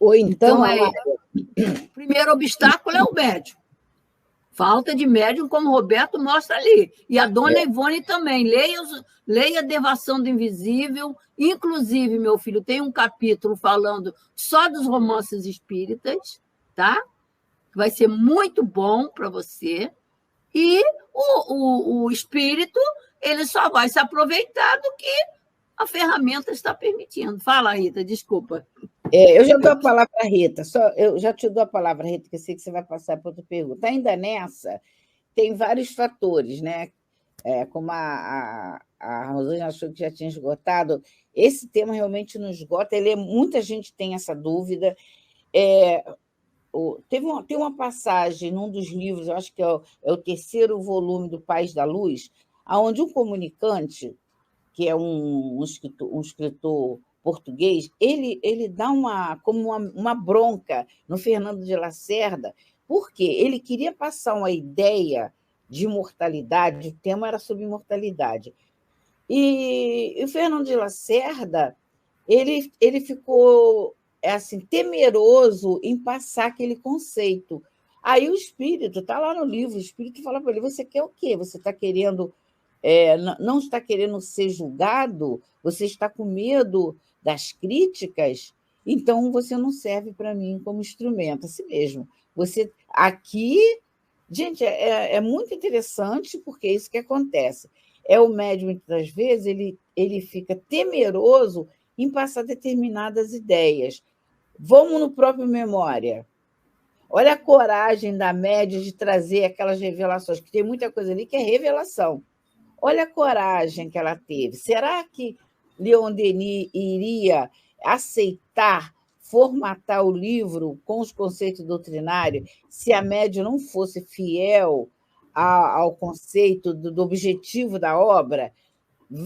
Ou então, o primeiro obstáculo é o médium. Falta de médium, como o Roberto mostra ali. E a dona Ivone também. Leia Devação do Invisível. Inclusive, meu filho, tem um capítulo falando só dos romances espíritas, tá? Vai ser muito bom para você. E o espírito, ele só vai se aproveitar do que a ferramenta está permitindo. Fala, Rita, desculpa. Eu já dou a palavra para a Rita, eu já te dou a palavra, Rita, que eu sei que você vai passar para outra pergunta. Ainda nessa, tem vários fatores, né? Como a Rosângela achou que já tinha esgotado, esse tema realmente não esgota, muita gente tem essa dúvida. Tem uma passagem num dos livros, eu acho que é o terceiro volume do País da Luz, onde um comunicante, que é um escritor português, ele dá uma bronca no Fernando de Lacerda, porque ele queria passar uma ideia de imortalidade, o tema era sobre imortalidade. E o Fernando de Lacerda, ele ficou assim, temeroso em passar aquele conceito. Aí o espírito, está lá no livro, o espírito fala para ele, você quer o quê? Você está querendo... não está querendo ser julgado? Você está com medo das críticas? Então, você não serve para mim como instrumento. Assim mesmo. Você aqui... Gente, é muito interessante, porque é isso que acontece. O médium, muitas vezes, ele fica temeroso em passar determinadas ideias. Vamos no próprio Memória. Olha a coragem da média de trazer aquelas revelações, que tem muita coisa ali que é revelação. Olha a coragem que ela teve. Será que Leon Denis iria aceitar formatar o livro com os conceitos doutrinários se a média não fosse fiel ao conceito do objetivo da obra?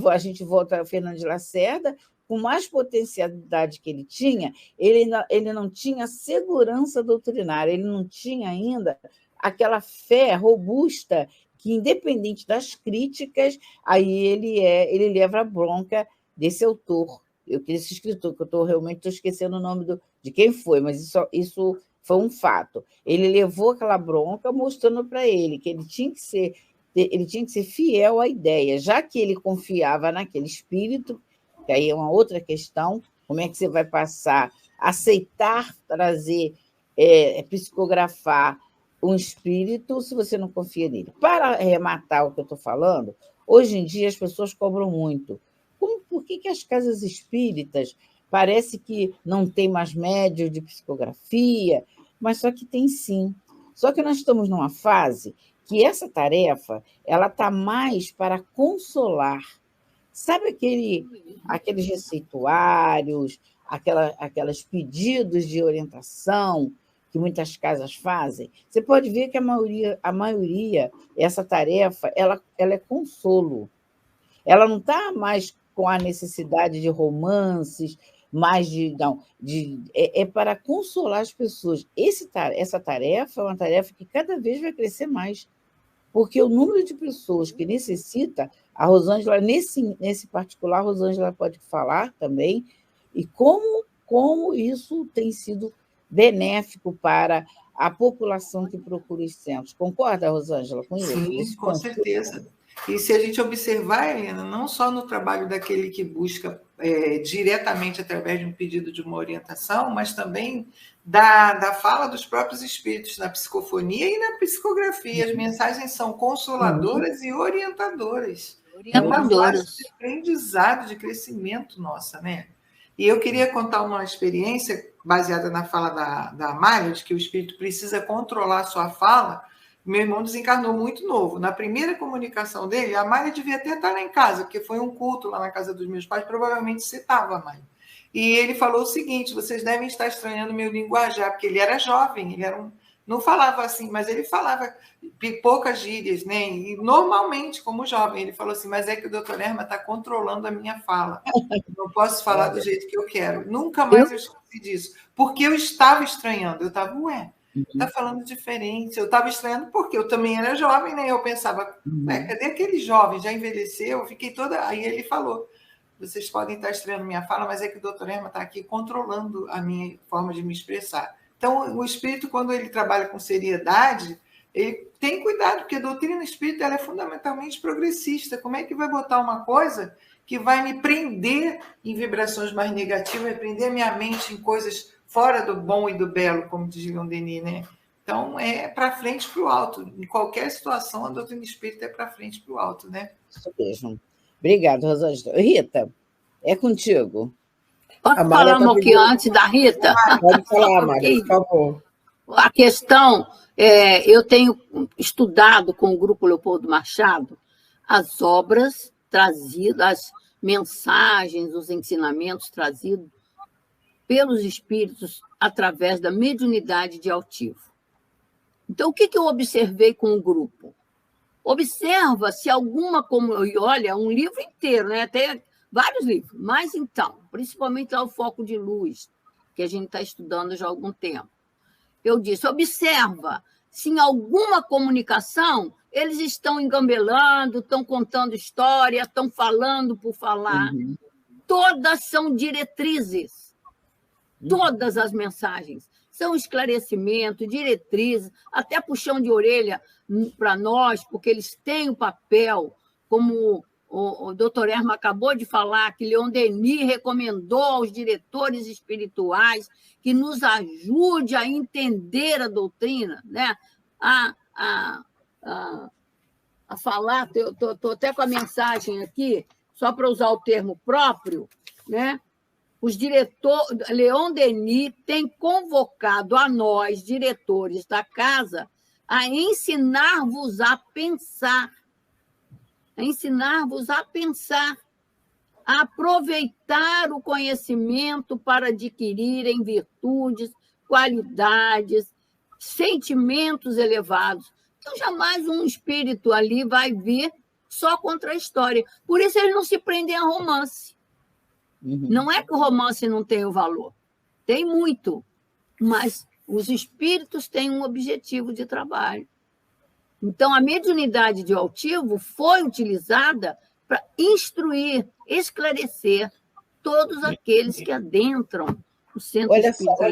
A gente volta ao Fernando de Lacerda, com mais potencialidade que ele tinha, ele não tinha segurança doutrinária, ele não tinha ainda aquela fé robusta que, independente das críticas, aí ele leva a bronca desse autor, desse escritor, que eu realmente estou esquecendo o nome de quem foi, mas isso foi um fato. Ele levou aquela bronca mostrando para ele que ele tinha que ser fiel à ideia, já que ele confiava naquele espírito, que aí é uma outra questão, como é que você vai passar, aceitar, trazer, psicografar um espírito se você não confia nele. Para arrematar o que eu estou falando, hoje em dia as pessoas cobram muito. Por que as casas espíritas parece que não tem mais médio de psicografia, mas só que tem sim. Só que nós estamos numa fase que essa tarefa ela está mais para consolar. Sabe aqueles receituários, aquelas pedidos de orientação que muitas casas fazem? Você pode ver que a maioria essa tarefa, ela é consolo. Ela não está mais com a necessidade de romances, mais é para consolar as pessoas. Essa tarefa é uma tarefa que cada vez vai crescer mais, porque o número de pessoas que necessita, a Rosângela, nesse particular, a Rosângela pode falar também, e como isso tem sido benéfico para a população que procura os centros. Concorda, Rosângela, com isso? Sim, com certeza. E se a gente observar, Helena, não só no trabalho daquele que busca diretamente através de um pedido de uma orientação, mas também da fala dos próprios espíritos na psicofonia e na psicografia. As mensagens são consoladoras e orientadoras. É uma fase de aprendizado, de crescimento nossa, né? E eu queria contar uma experiência baseada na fala da Amália, de que o espírito precisa controlar a sua fala, Meu irmão desencarnou muito novo. Na primeira comunicação dele, a Mária devia até estar lá em casa, porque foi um culto lá na casa dos meus pais, provavelmente você estava, Mária. E ele falou o seguinte: vocês devem estar estranhando meu linguajar, porque ele era jovem, ele era não falava assim, mas ele falava poucas gírias, né? E normalmente, como jovem, ele falou assim: mas é que o doutor Erma está controlando a minha fala. Não posso falar do jeito que eu quero. Nunca mais eu esqueci disso. Porque eu estava estranhando. Eu estava, está falando diferente. Eu estava estranhando porque eu também era jovem, né? Eu pensava, cadê aquele jovem? Já envelheceu? Eu fiquei toda. Aí ele falou: vocês podem estar estranhando minha fala, mas é que o doutor Erma está aqui controlando a minha forma de me expressar. Então, o espírito, quando ele trabalha com seriedade, ele tem cuidado, porque a doutrina espírita ela é fundamentalmente progressista. Como é que vai botar uma coisa que vai me prender em vibrações mais negativas, vai prender a minha mente em coisas fora do bom e do belo, como diz Leon Denis, né? Então, é para frente para o alto. Em qualquer situação, a doutrina espírita é para frente para o alto, né? Isso mesmo. Obrigada, Rosângela. Rita, é contigo. Posso falar um pouquinho antes da Rita? Pode falar, Mária, por favor. A questão, eu tenho estudado com o Grupo Leopoldo Machado as obras trazidas, as mensagens, os ensinamentos trazidos pelos espíritos através da mediunidade de altivo. Então, o que eu observei com o grupo? Observa se alguma, e olha, um livro inteiro, né? Até vários livros, mas então, principalmente lá o Foco de Luz, que a gente está estudando já há algum tempo. Eu disse, observa se em alguma comunicação eles estão engambelando, estão contando história, estão falando por falar. Todas são diretrizes. Todas as mensagens são esclarecimento, diretrizes, até puxão de orelha para nós, porque eles têm o papel, como o doutor Erma acabou de falar, que Leon Denis recomendou aos diretores espirituais que nos ajude a entender a doutrina, né? a falar, estou até com a mensagem aqui, só para usar o termo próprio, né? Os diretores, Leon Denis tem convocado a nós, diretores da casa, a ensinar-vos a pensar, a aproveitar o conhecimento para adquirirem virtudes, qualidades, sentimentos elevados. Então, jamais um espírito ali vai vir só contra a história. Por isso, eles não se prendem a romance. Não é que o romance não tenha o valor. Tem muito. Mas os espíritos têm um objetivo de trabalho. Então, a mediunidade de altivo foi utilizada para instruir, esclarecer todos aqueles que adentram o centro espírita.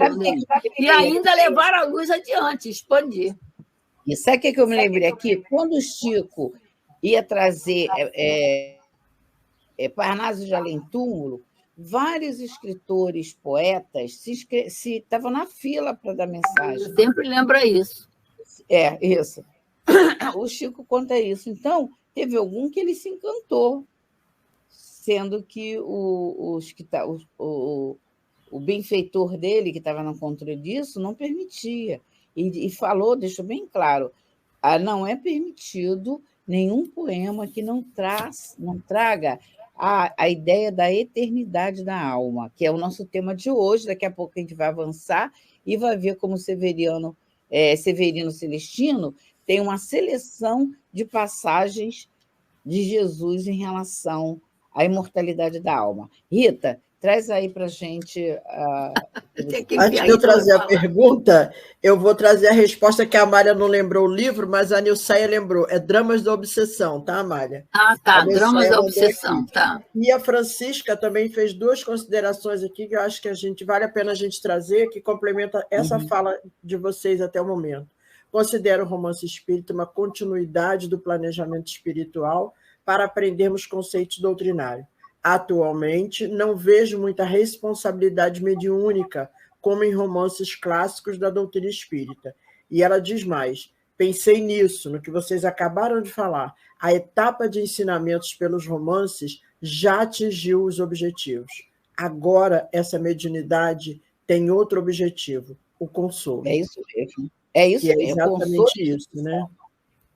E ainda levar a luz adiante, expandir. E sabe o que eu me lembrei aqui? Quando o Chico ia trazer Parnaso de Além-Túmulo, vários escritores, poetas, estavam na fila para dar mensagem. Sempre lembra isso. Isso. O Chico conta isso. Então, teve algum que ele se encantou, sendo que o benfeitor dele, que estava no controle disso, não permitia. E falou, deixou bem claro, não é permitido nenhum poema que não traga a ideia da eternidade da alma, que é o nosso tema de hoje. Daqui a pouco a gente vai avançar e vai ver como Severino Celestino tem uma seleção de passagens de Jesus em relação à imortalidade da alma. Rita, traz aí para a gente... Antes de eu trazer a pergunta, eu vou trazer a resposta que a Amália não lembrou o livro, mas a Nilceia lembrou. É Dramas da Obsessão, tá, Amália? Tá, Dramas da Obsessão, tá. E a Francisca também fez duas considerações aqui que eu acho que vale a pena a gente trazer, que complementa essa fala de vocês até o momento. Considero o romance espírita uma continuidade do planejamento espiritual para aprendermos conceitos doutrinários. Atualmente, não vejo muita responsabilidade mediúnica, como em romances clássicos da doutrina espírita. E ela diz mais: pensei nisso, no que vocês acabaram de falar. A etapa de ensinamentos pelos romances já atingiu os objetivos. Agora, essa mediunidade tem outro objetivo, o consolo. É isso mesmo. É isso que é mesmo. exatamente isso, né?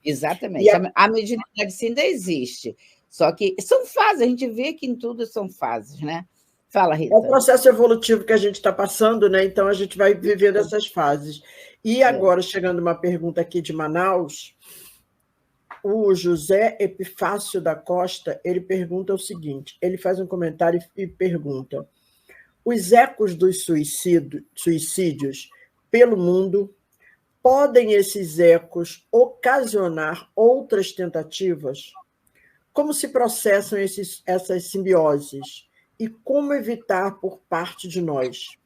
Exatamente. A mediunidade sim ainda existe. Só que são fases, a gente vê que em tudo são fases, né? Fala, Rita. É o processo evolutivo que a gente está passando, né? Então a gente vai vivendo essas fases. E agora, chegando uma pergunta aqui de Manaus, o José Epifácio da Costa, ele pergunta o seguinte, ele faz um comentário e pergunta: os ecos dos suicídios pelo mundo, podem esses ecos ocasionar outras tentativas? Como se processam essas simbioses? E como evitar por parte de nós?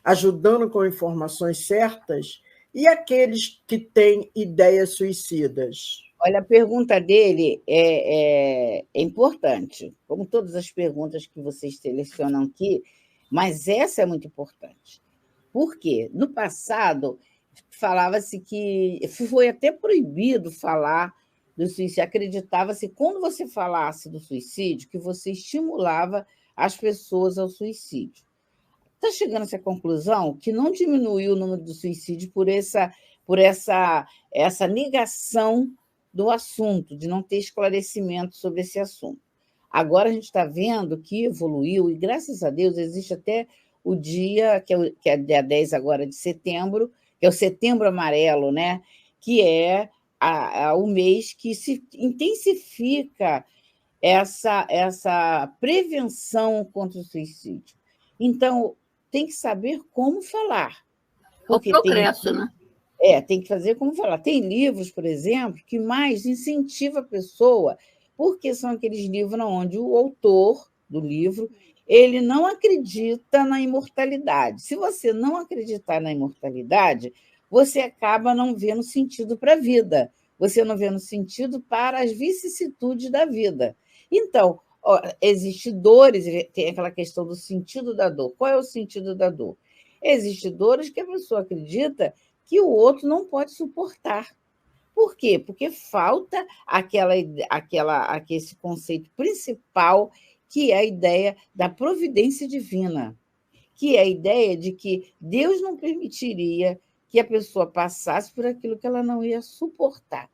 Ajudando com informações certas? E aqueles que têm ideias suicidas? Olha, a pergunta dele é importante, como todas as perguntas que vocês selecionam aqui, mas essa é muito importante. Por quê? No passado, falava-se que foi até proibido falar do suicídio. Acreditava-se, quando você falasse do suicídio, que você estimulava as pessoas ao suicídio. Está chegando a essa conclusão que não diminuiu o número do suicídio por essa negação do assunto, de não ter esclarecimento sobre esse assunto. Agora a gente está vendo que evoluiu, e graças a Deus existe até o dia, que é dia 10 agora de setembro, que é o Setembro Amarelo, né? Que é o mês que se intensifica essa prevenção contra o suicídio. Então, tem que saber como falar. O progresso, né? Tem que fazer como falar. Tem livros, por exemplo, que mais incentiva a pessoa, porque são aqueles livros onde o autor do livro ele não acredita na imortalidade. Se você não acreditar na imortalidade, você acaba não vendo sentido para a vida, você não vendo sentido para as vicissitudes da vida. Então, existem dores, tem aquela questão do sentido da dor. Qual é o sentido da dor? Existem dores que a pessoa acredita que o outro não pode suportar. Por quê? Porque falta esse conceito principal, que é a ideia da providência divina, que é a ideia de que Deus não permitiria que a pessoa passasse por aquilo que ela não ia suportar.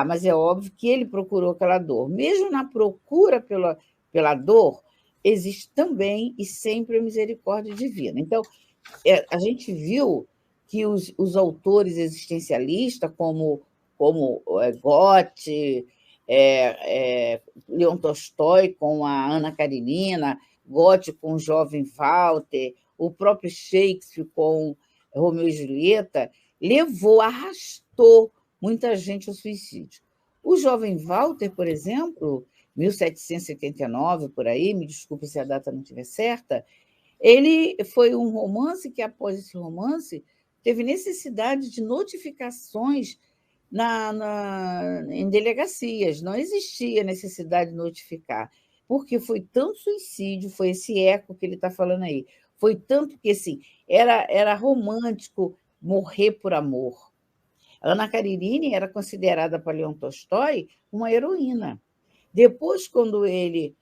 Mas é óbvio que ele procurou aquela dor. Mesmo na procura pela dor, existe também e sempre a misericórdia divina. Então, a gente viu que os autores existencialistas, como Goethe, Leon Tolstói com a Ana Karenina, Goethe com o jovem Walter, o próprio Shakespeare com Romeu e Julieta, arrastou muita gente ao suicídio. O jovem Walter, por exemplo, 1779, por aí, me desculpe se a data não estiver certa, ele foi um romance que, após esse romance, teve necessidade de notificações em delegacias. Não existia necessidade de notificar, porque foi tanto suicídio, foi esse eco que ele está falando aí, foi tanto que assim, era romântico morrer por amor. Ana Karenina era considerada para Leon Tolstói uma heroína. Depois, quando ele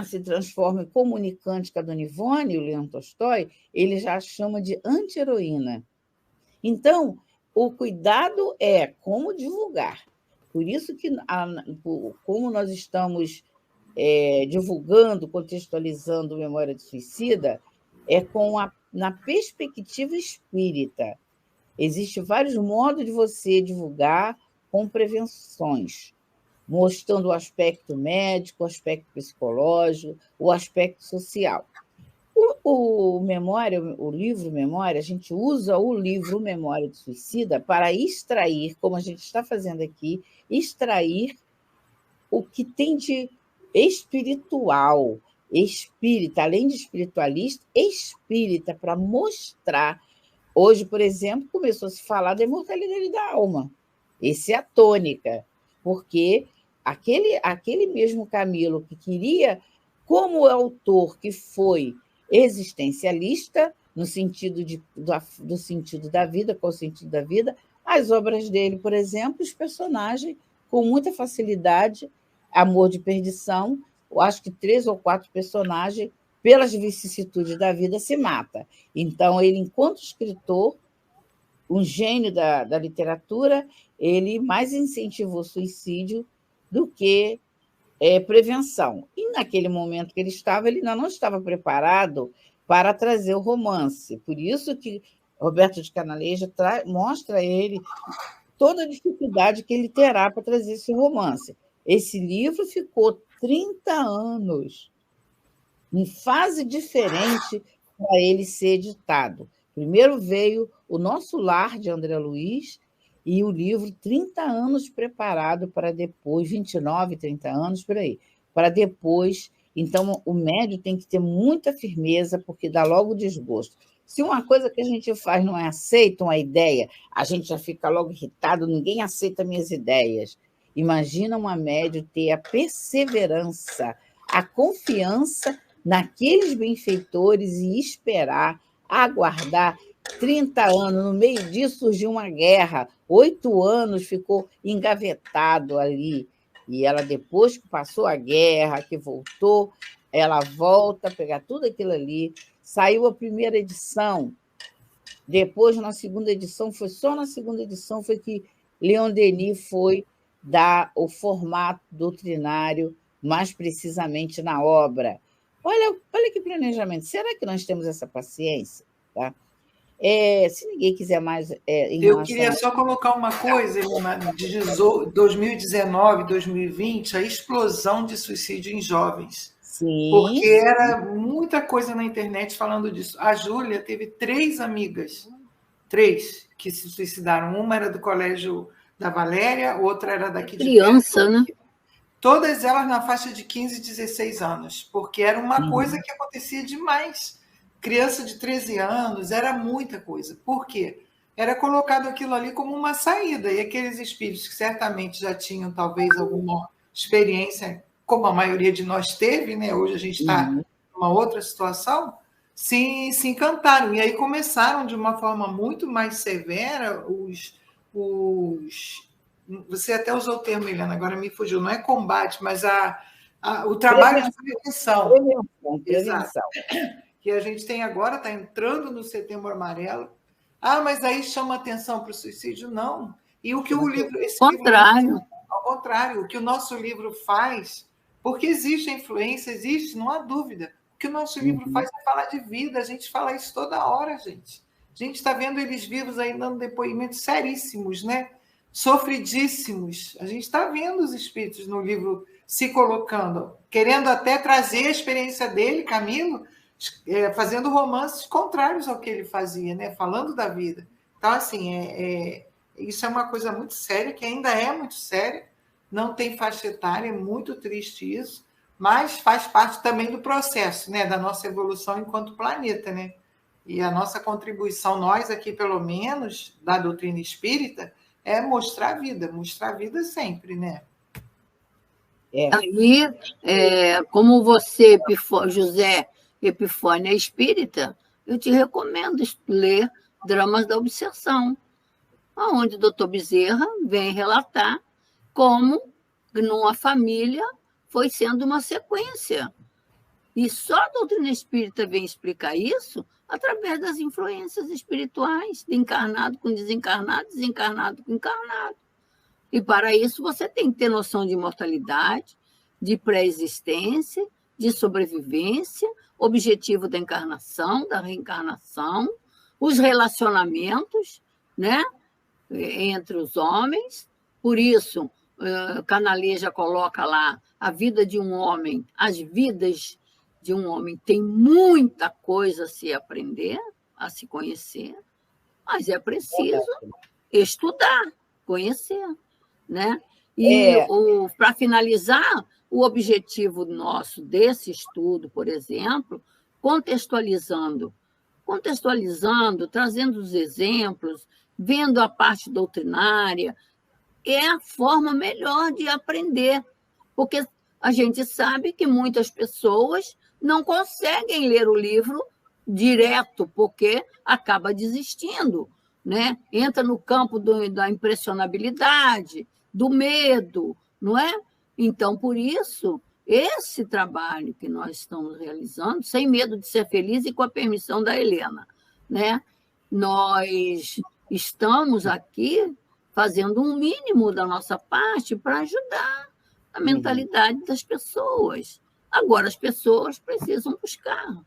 se transforma em comunicante com a Dona Ivone, o Leon Tolstói, ele já a chama de anti-heroína. Então, o cuidado é como divulgar. Por isso que, como nós estamos divulgando, contextualizando Memória de Suicida, na perspectiva espírita. Existem vários modos de você divulgar com prevenções, mostrando o aspecto médico, o aspecto psicológico, o aspecto social. O livro Memória, a gente usa o livro Memória de Suicida para extrair, como a gente está fazendo aqui, extrair o que tem de espiritual, espírita, além de espiritualista, espírita, para mostrar. Hoje, por exemplo, começou a se falar da imortalidade da alma. Essa é a tônica, porque aquele mesmo Camilo que queria, como autor que foi existencialista, no sentido do sentido da vida, qual é o sentido da vida, as obras dele, por exemplo, os personagens, com muita facilidade, Amor de Perdição, eu acho que 3 ou 4 personagens, pelas vicissitudes da vida, se mata. Então, ele, enquanto escritor, um gênio da literatura, ele mais incentivou o suicídio do que prevenção. E naquele momento que ele ainda não estava preparado para trazer o romance. Por isso que Roberto de Canaleja mostra a ele toda a dificuldade que ele terá para trazer esse romance. Esse livro ficou 30 anos em fase diferente para ele ser editado. Primeiro veio O Nosso Lar, de André Luiz, e o livro 30 anos preparado para depois, 29, 30 anos, por aí, para depois. Então, o médium tem que ter muita firmeza, porque dá logo desgosto. Se uma coisa que a gente faz não é aceita, uma ideia, a gente já fica logo irritado, ninguém aceita minhas ideias. Imagina uma médium ter a perseverança, a confiança naqueles benfeitores e esperar, aguardar 30 anos. No meio disso surgiu uma guerra, 8 anos ficou engavetado ali. E ela, depois que passou a guerra, que voltou, ela volta a pegar tudo aquilo ali. Saiu a primeira edição, depois, na segunda edição, só na segunda edição foi que Leon Denis foi dar o formato doutrinário, mais precisamente na obra. Olha que planejamento. Será que nós temos essa paciência? Tá? Se ninguém quiser mais... Eu queria só colocar uma coisa, Helena, de 2019, 2020, a explosão de suicídio em jovens. Sim. Porque era muita coisa na internet falando disso. A Júlia teve 3 amigas, 3, que se suicidaram. Uma era do Colégio da Valéria, outra era daqui de criança, né? Todas elas na faixa de 15, 16 anos, porque era uma coisa que acontecia demais. Criança de 13 anos, era muita coisa. Por quê? Era colocado aquilo ali como uma saída, e aqueles espíritos que certamente já tinham talvez alguma experiência, como a maioria de nós teve, né? Hoje a gente está numa outra situação, se encantaram. E aí começaram de uma forma muito mais severa você até usou o termo, Helena, agora me fugiu, não é combate, mas o trabalho de prevenção. Prevenção. Que a gente tem agora, está entrando no Setembro Amarelo. Mas aí chama atenção para o suicídio? Não. E o que o livro... Ao contrário, o que o nosso livro faz, porque existe a influência, existe, não há dúvida. O que o nosso livro faz é falar de vida, a gente fala isso toda hora, gente. A gente está vendo eles vivos aí dando depoimentos seríssimos, né? Sofridíssimos. A gente está vendo os espíritos no livro se colocando, querendo até trazer a experiência dele, Camilo, fazendo romances contrários ao que ele fazia, né? Falando da vida. Então, assim, isso é uma coisa muito séria, que ainda é muito séria, não tem faixa etária, é muito triste isso, mas faz parte também do processo, né? Da nossa evolução enquanto planeta, né? E a nossa contribuição, nós aqui, pelo menos, da doutrina espírita, é mostrar a vida sempre, né? Aí, como você, José Epifânio, é espírita, eu te recomendo ler Dramas da Obsessão, onde o doutor Bezerra vem relatar como numa família foi sendo uma sequência. E só a doutrina espírita vem explicar isso através das influências espirituais, de encarnado com desencarnado, desencarnado com encarnado. E para isso você tem que ter noção de imortalidade, de pré-existência, de sobrevivência, objetivo da encarnação, da reencarnação, os relacionamentos, né, entre os homens. Por isso, Canaleja coloca lá a vida de um homem, as vidas de um homem tem muita coisa a se aprender, a se conhecer, mas é preciso estudar, conhecer, né? E para finalizar, o objetivo nosso desse estudo, por exemplo, contextualizando, trazendo os exemplos, vendo a parte doutrinária, é a forma melhor de aprender, porque a gente sabe que muitas pessoas não conseguem ler o livro direto, porque acaba desistindo, né? Entra no campo da impressionabilidade, do medo, não é? Então, por isso, esse trabalho que nós estamos realizando, sem medo de ser feliz e com a permissão da Helena, né? Nós estamos aqui fazendo um mínimo da nossa parte para ajudar a mentalidade das pessoas. Agora, as pessoas precisam buscar.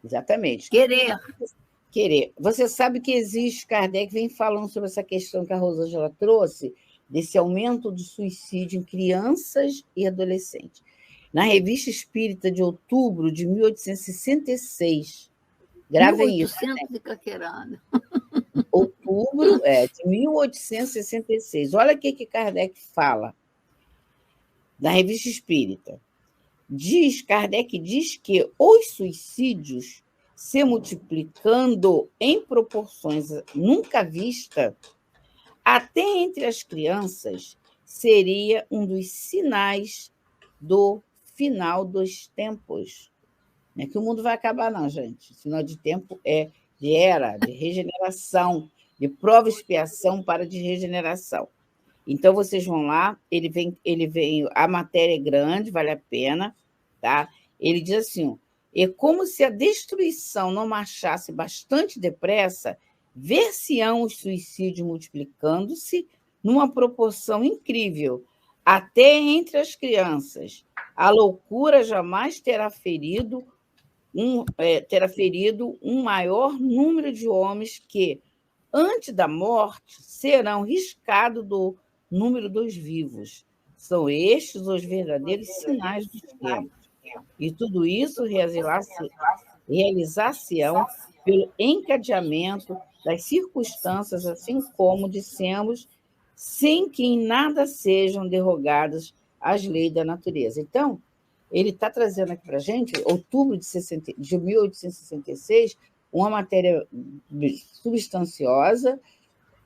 Exatamente. Querer. Você sabe que existe, Kardec vem falando sobre essa questão que a Rosângela trouxe, desse aumento do suicídio em crianças e adolescentes. Na Revista Espírita de outubro de 1866, gravem isso. 1800 e caquerada. Outubro de 1866. Olha o que Kardec fala na Revista Espírita. Kardec diz que os suicídios se multiplicando em proporções nunca vistas, até entre as crianças, seria um dos sinais do final dos tempos. Não é que o mundo vai acabar, não, gente. O sinal de tempo é de era, de regeneração, de prova e expiação para de regeneração. Então, vocês vão lá, ele vem, a matéria é grande, vale a pena, tá? Ele diz assim, é como se a destruição não marchasse bastante depressa, ver-se-ão os suicídios multiplicando-se numa proporção incrível, até entre as crianças. A loucura jamais terá ferido um maior número de homens que, antes da morte, serão riscados do número dos vivos. São estes os verdadeiros sinais dos tempos. E tudo isso realizar-se-ão pelo encadeamento das circunstâncias, assim como dissemos, sem que em nada sejam derrogadas as leis da natureza. Então, ele está trazendo aqui para a gente, outubro de 1866, uma matéria substanciosa,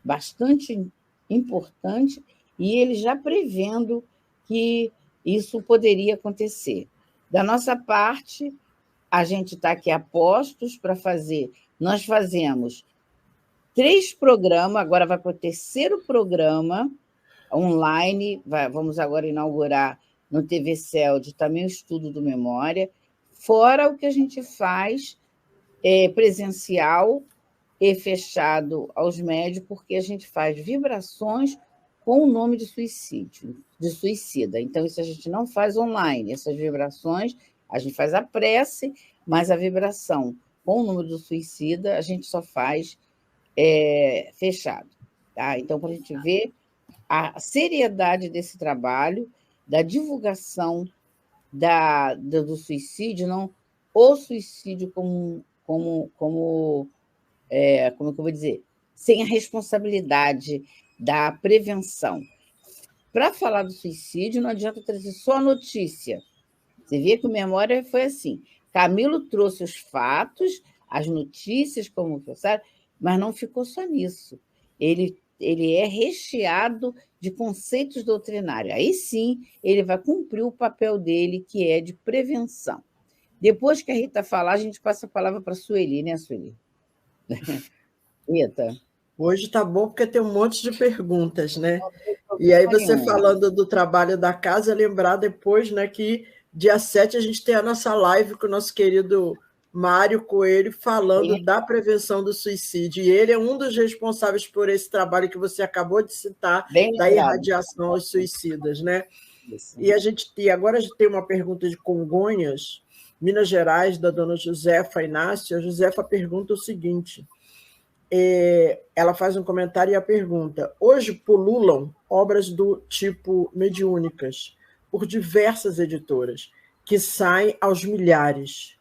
bastante importante, e ele já prevendo que isso poderia acontecer. Da nossa parte, a gente está aqui a postos para fazer. Nós fazemos 3 programas, agora vai para o 3º programa online, vamos agora inaugurar no TV CELD também o estudo do memória, fora o que a gente faz presencial e fechado aos médios, porque a gente faz vibrações com o nome de suicida. Então, isso a gente não faz online. Essas vibrações, a gente faz a prece, mas a vibração com o número do suicida, a gente só faz fechado. Tá? Então, para a gente ver a seriedade desse trabalho, da divulgação do suicídio, não o suicídio como é que eu vou dizer, sem a responsabilidade da prevenção. Para falar do suicídio, não adianta trazer só a notícia. Você vê que o Memória foi assim. Camilo trouxe os fatos, as notícias, como você, mas não ficou só nisso. Ele é recheado de conceitos doutrinários. Aí sim, ele vai cumprir o papel dele, que é de prevenção. Depois que a Rita falar, a gente passa a palavra para a Sueli, né, Sueli? Rita. Hoje está bom porque tem um monte de perguntas, né? E aí você falando do trabalho da casa, lembrar depois, né, que dia 7 a gente tem a nossa live com o nosso querido Mário Coelho falando da prevenção do suicídio. E ele é um dos responsáveis por esse trabalho que você acabou de citar, da irradiação aos suicidas, né? E agora a gente tem uma pergunta de Congonhas, Minas Gerais, da dona Josefa Inácio. A Josefa pergunta o seguinte: ela faz um comentário e a pergunta: hoje pululam obras do tipo mediúnicas por diversas editoras, que saem aos milhares.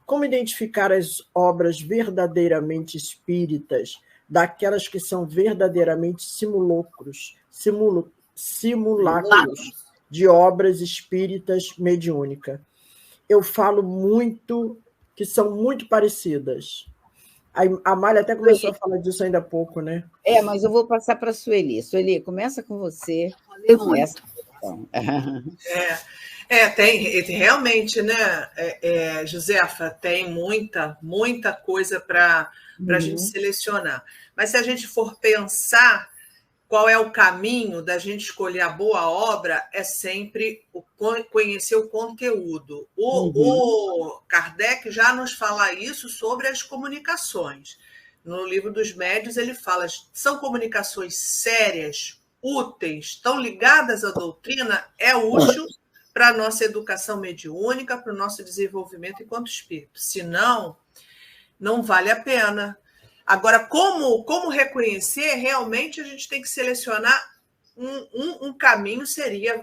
Como identificar as obras verdadeiramente espíritas daquelas que são verdadeiramente simulacros de obras espíritas mediúnicas? Eu falo muito que são muito parecidas. A Amália até começou a falar disso ainda há pouco, né? Mas eu vou passar para a Sueli. Sueli, começa com você. Essa questão. Tem realmente, né, Josefa, tem muita coisa para a gente selecionar. Mas se a gente for pensar qual é o caminho da gente escolher a boa obra, é sempre conhecer o conteúdo. O Kardec já nos fala isso sobre as comunicações. No Livro dos Médiuns, ele fala, são comunicações sérias, úteis, estão ligadas à doutrina, é útil para a nossa educação mediúnica, para o nosso desenvolvimento enquanto espírito. Se não, não vale a pena. Agora, como reconhecer? Realmente a gente tem que selecionar um caminho, seria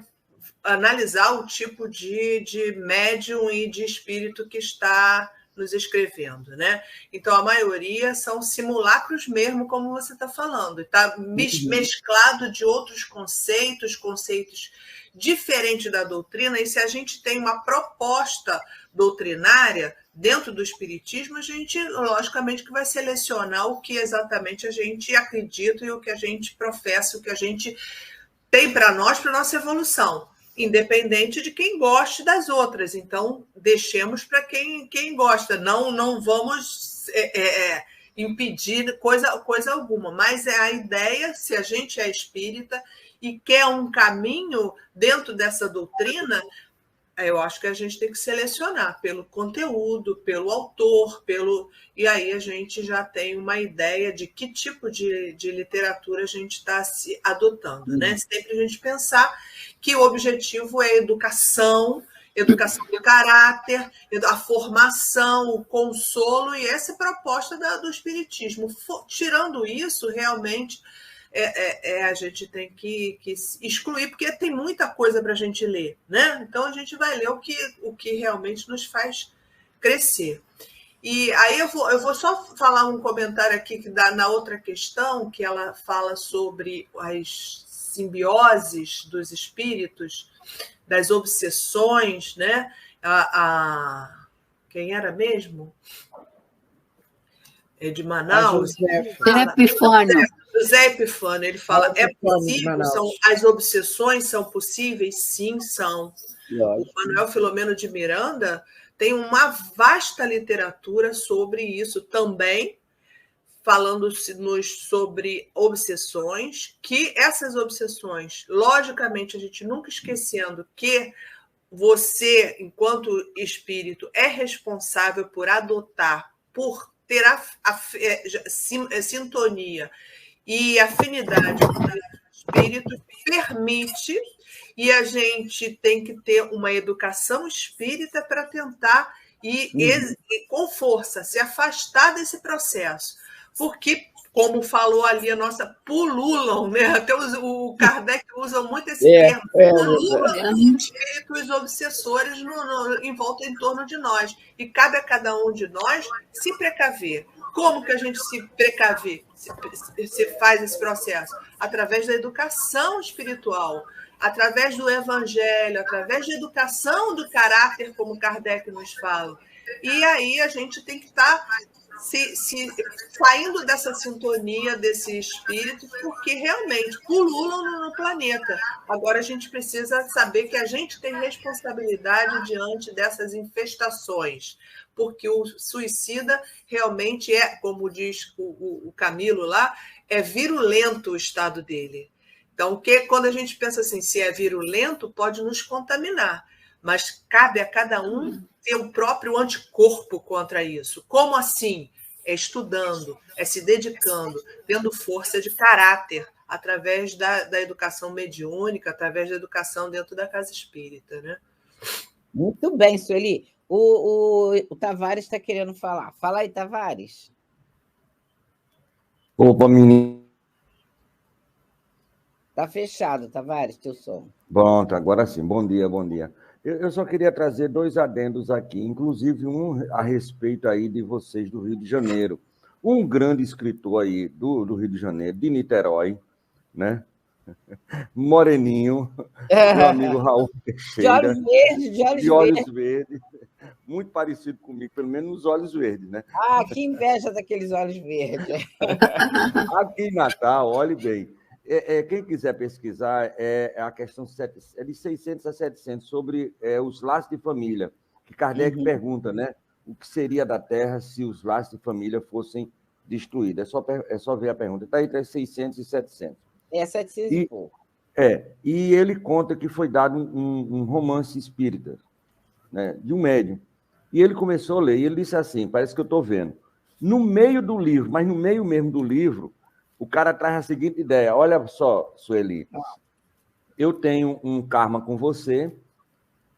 analisar o tipo de médium e de espírito que está nos escrevendo, né? Então, a maioria são simulacros mesmo, como você está falando. Está mesclado de outros conceitos diferentes da doutrina, e se a gente tem uma proposta doutrinária dentro do espiritismo, a gente, logicamente, que vai selecionar o que exatamente a gente acredita e o que a gente professa, o que a gente tem para nós, para a nossa evolução, independente de quem goste das outras. Então, deixemos para quem gosta. Não vamos impedir coisa alguma. Mas é a ideia, se a gente é espírita e quer um caminho dentro dessa doutrina, eu acho que a gente tem que selecionar pelo conteúdo, pelo autor, e aí a gente já tem uma ideia de que tipo de literatura a gente está se adotando, né? Sempre a gente pensar que o objetivo é educação do caráter, a formação, o consolo, e essa é a proposta do espiritismo. Tirando isso, realmente, a gente tem que excluir, porque tem muita coisa para a gente ler, né? Então, a gente vai ler o que realmente nos faz crescer. E aí eu vou só falar um comentário aqui que dá na outra questão, que ela fala sobre as simbioses dos espíritos, das obsessões, né? Quem era mesmo? É de Manaus. José Epifânio, ele fala, é possível, as obsessões são possíveis? Sim, são. O Manuel Filomeno de Miranda tem uma vasta literatura sobre isso também, falando-nos sobre obsessões, que essas obsessões, logicamente, a gente nunca esquecendo que você, enquanto espírito, é responsável por adotar, por ter sintonia e afinidade com o espírito, permite, e a gente tem que ter uma educação espírita para tentar e com força se afastar desse processo. Porque, como falou ali a nossa, pululam, né? Até o Kardec usa muito esse termo, pululam os espíritos obsessores em torno de nós. E cabe a cada um de nós se precaver. Como que a gente se precaver, se faz esse processo? Através da educação espiritual, através do evangelho, através da educação do caráter, como Kardec nos fala. E aí a gente tem que estar saindo dessa sintonia desse espírito, porque realmente pululam no planeta. Agora a gente precisa saber que a gente tem responsabilidade diante dessas infestações, porque o suicida realmente é, como diz o Camilo lá, é virulento o estado dele. Então, quando a gente pensa assim, se é virulento, pode nos contaminar, mas cabe a cada um ter o próprio anticorpo contra isso. Como assim? É estudando, é se dedicando, tendo força de caráter, através da educação mediúnica, através da educação dentro da casa espírita, né? Muito bem, Sueli. O Tavares está querendo falar. Fala aí, Tavares. Opa, menino. Está fechado, Tavares, teu som. Pronto, agora sim. Bom dia, bom dia. Eu só queria trazer 2 adendos aqui, inclusive um a respeito aí de vocês do Rio de Janeiro. Um grande escritor aí do Rio de Janeiro, de Niterói, né? Moreninho, meu amigo Raul Teixeira. De olhos verdes. Muito parecido comigo, pelo menos nos olhos verdes, né? Ah, que inveja daqueles olhos verdes. Aqui em Natal, olhe bem, quem quiser pesquisar, a questão de 600 a 700, sobre os laços de família, que Kardec pergunta, né? O que seria da Terra se os laços de família fossem destruídos? É só ver a pergunta. Está entre 600 e 700. 700 e pouco. E ele conta que foi dado um romance espírita, né, de um médium. E ele começou a ler, e ele disse assim, parece que eu estou vendo, No meio do livro, mas no meio mesmo do livro, o cara traz a seguinte ideia. Olha só, Sueli, eu tenho um karma com você,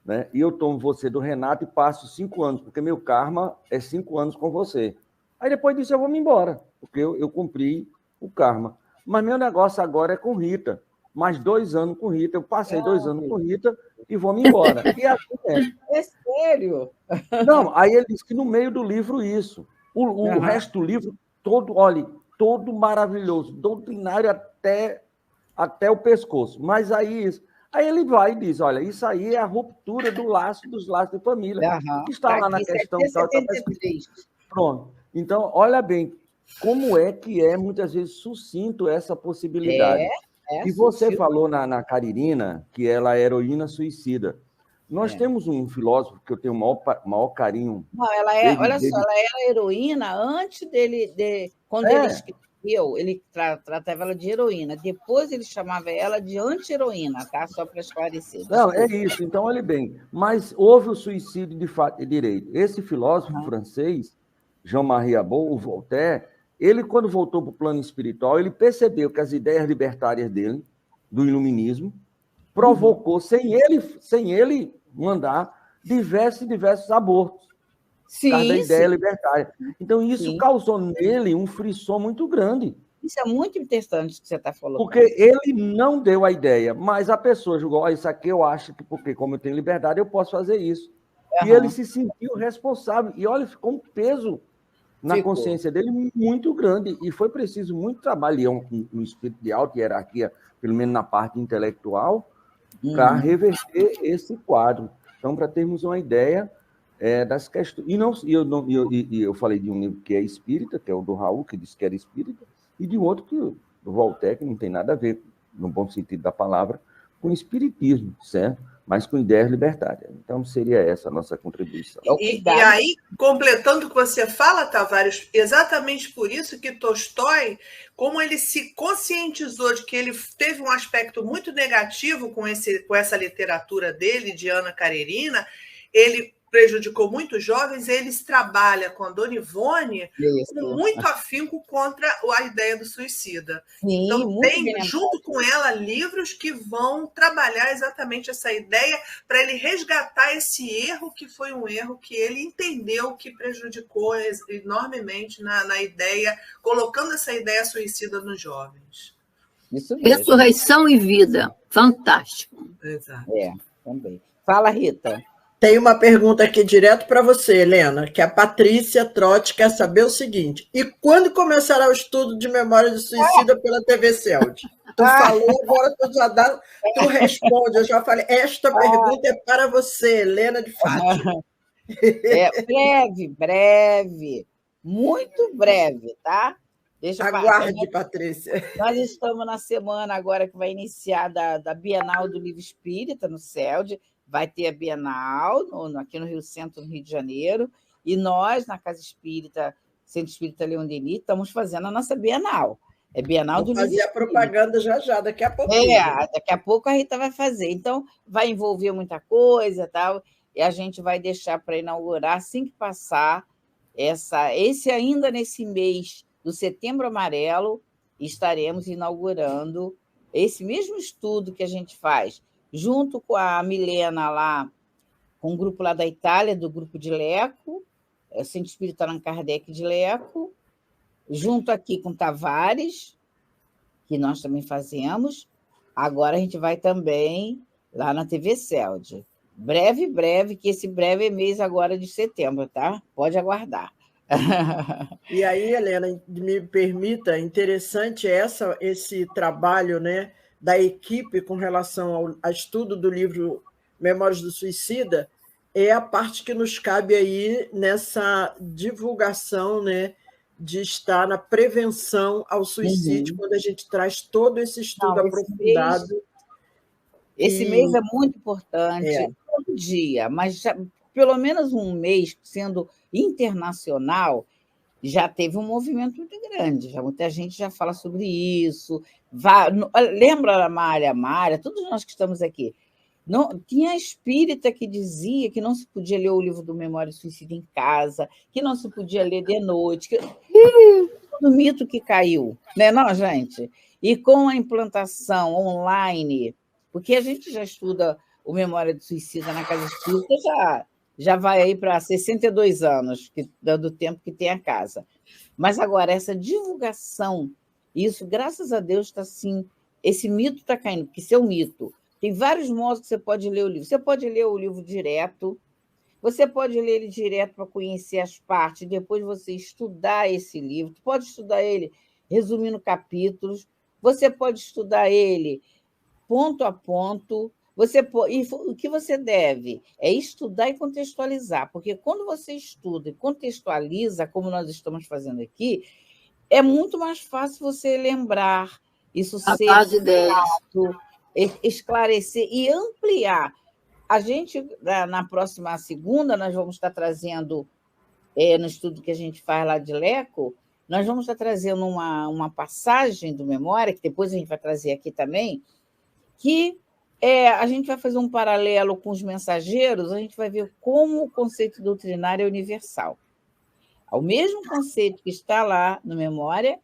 né? E eu tomo você do Renato e passo 5 anos, porque meu karma é 5 anos com você. Aí depois disso eu vou me embora, porque eu cumpri o karma. Mas meu negócio agora é com Rita. Mais 2 anos com Rita. Eu passei 2 anos com Rita e vou me embora. E assim é. É sério? Não, aí ele diz que no meio do livro isso. O resto do livro, todo, olha, todo maravilhoso, doutrinário até o pescoço. Mas aí ele vai e diz, olha, isso aí é a ruptura dos laços de família. Está lá na questão... 73. Pronto. Então, olha bem, como é que é, muitas vezes, sucinto essa possibilidade. E você falou na Caririna que ela é heroína suicida. Nós temos um filósofo que eu tenho o maior carinho. Não, ela olha só, ela era heroína antes dele. Quando ele escreveu, ele tratava ela de heroína. Depois ele chamava ela de anti-heroína, tá? Só para esclarecer. Não, é isso. Então, olhe bem. Mas houve o suicídio de fato e direito. Esse filósofo francês, Jean-Marie Abot, o Voltaire, ele, quando voltou para o plano espiritual, ele percebeu que as ideias libertárias dele, do iluminismo, provocou, sem ele mandar, diversos abortos. Por causa da ideia libertária. Então, isso causou nele um frisson muito grande. Isso é muito interessante o que você está falando. Porque ele não deu a ideia, mas a pessoa julgou, isso aqui eu acho que, porque como eu tenho liberdade, eu posso fazer isso. E ele se sentiu responsável. E olha, ficou um peso na consciência dele muito grande. E foi preciso muito trabalho, um espírito de alta hierarquia, pelo menos na parte intelectual, para reverter esse quadro. Então, para termos uma ideia das questões... E eu falei de um livro que é espírita, que é o do Raul, que disse que era espírita, e de outro, do Voltaire, que não tem nada a ver, no bom sentido da palavra, com espiritismo, certo? Mas com ideias libertárias. Então, seria essa a nossa contribuição. E aí, completando o que você fala, Tavares, exatamente por isso que Tolstói, como ele se conscientizou de que ele teve um aspecto muito negativo com essa literatura dele, de Ana Karenina, ele prejudicou muitos jovens, eles trabalham com a Dona Ivone com muito afinco contra a ideia do suicida. Sim, então, tem, junto com ela, livros que vão trabalhar exatamente essa ideia para ele resgatar esse erro, que foi um erro que ele entendeu que prejudicou enormemente na ideia, colocando essa ideia suicida nos jovens. Isso mesmo. Ressurreição e vida. Fantástico. Exato. Também. Fala, Rita. Tem uma pergunta aqui direto para você, Helena, que a Patrícia Trotti quer saber o seguinte: e quando começará o estudo de memória de suicida pela TV CELD? Tu falou, agora tu responde. Eu já falei, esta pergunta é para você, Helena de Fátima. Breve, muito breve, tá? Aguarde, Patrícia. Nós estamos na semana agora que vai iniciar da Bienal do Livro Espírita, no CELD. Vai ter a Bienal aqui no Rio Centro, no Rio de Janeiro, e nós, na Casa Espírita, Centro Espírita Leon Denis, estamos fazendo a nossa Bienal. É Bienal do Livro Espírita. Fazer a propaganda já, daqui a pouco. Daqui a pouco a Rita vai fazer. Então, vai envolver muita coisa, tal, e a gente vai deixar para inaugurar assim que passar ainda nesse mês do Setembro Amarelo, estaremos inaugurando esse mesmo estudo que a gente faz junto com a Milena lá, com um grupo lá da Itália, do grupo de Leco, Centro Espírita Allan Kardec de Leco, junto aqui com Tavares, que nós também fazemos. Agora a gente vai também lá na TV CELD. Breve, que esse breve é mês agora de setembro, tá? Pode aguardar. E aí, Helena, me permita, interessante esse trabalho, né, da equipe com relação ao estudo do livro Memórias do Suicida, é a parte que nos cabe aí nessa divulgação, né, de estar na prevenção ao suicídio, quando a gente traz todo esse estudo aprofundado. Esse mês é muito importante, todo dia, mas pelo menos um mês, sendo internacional, já teve um movimento muito grande, muita gente já fala sobre isso. Lembra a Mária, todos nós que estamos aqui, Não, tinha espírita que dizia que não se podia ler o livro do Memória do Suicídio em casa, que não se podia ler de noite, que... todo mito que caiu, né, não, gente? E com a implantação online, porque a gente já estuda o Memória do Suicida na Casa Espírita, já vai aí para 62 anos, do tempo que tem a casa. Mas agora, essa divulgação, isso, graças a Deus, está assim, esse mito está caindo, porque isso é um mito. Tem vários modos que você pode ler o livro. Você pode ler o livro direto, você pode ler ele direto para conhecer as partes, depois você estudar esse livro. Você pode estudar ele resumindo capítulos, você pode estudar ele ponto a ponto. E o que você deve é estudar e contextualizar, porque quando você estuda e contextualiza, como nós estamos fazendo aqui, é muito mais fácil você lembrar, isso ser exato, esclarecer e ampliar. A gente, na próxima segunda, nós vamos estar trazendo, no estudo que a gente faz lá de Leco, nós vamos estar trazendo uma passagem do Memória, que depois a gente vai trazer aqui também, que a gente vai fazer um paralelo com os mensageiros, a gente vai ver como o conceito doutrinário é universal. O mesmo conceito que está lá no Memória,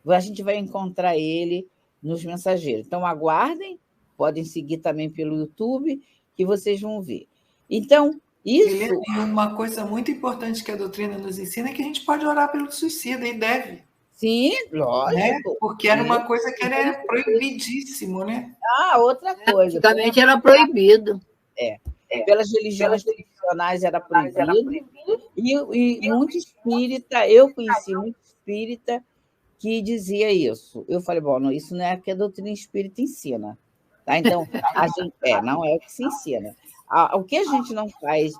a gente vai encontrar ele nos mensageiros. Então, aguardem, podem seguir também pelo YouTube, que vocês vão ver. Então, isso... E uma coisa muito importante que a doutrina nos ensina é que a gente pode orar pelo suicida, e deve. Sim, lógico. Né? Porque era uma coisa que era proibidíssimo, né? Outra coisa. Antigamente era proibido. Pelas religiões tradicionais era proibido. E muito espírita, eu conheci muito espírita que dizia isso. Eu falei, bom, isso não é o que a doutrina espírita ensina. Tá? Então, a gente, não é o que se ensina. O que a gente não faz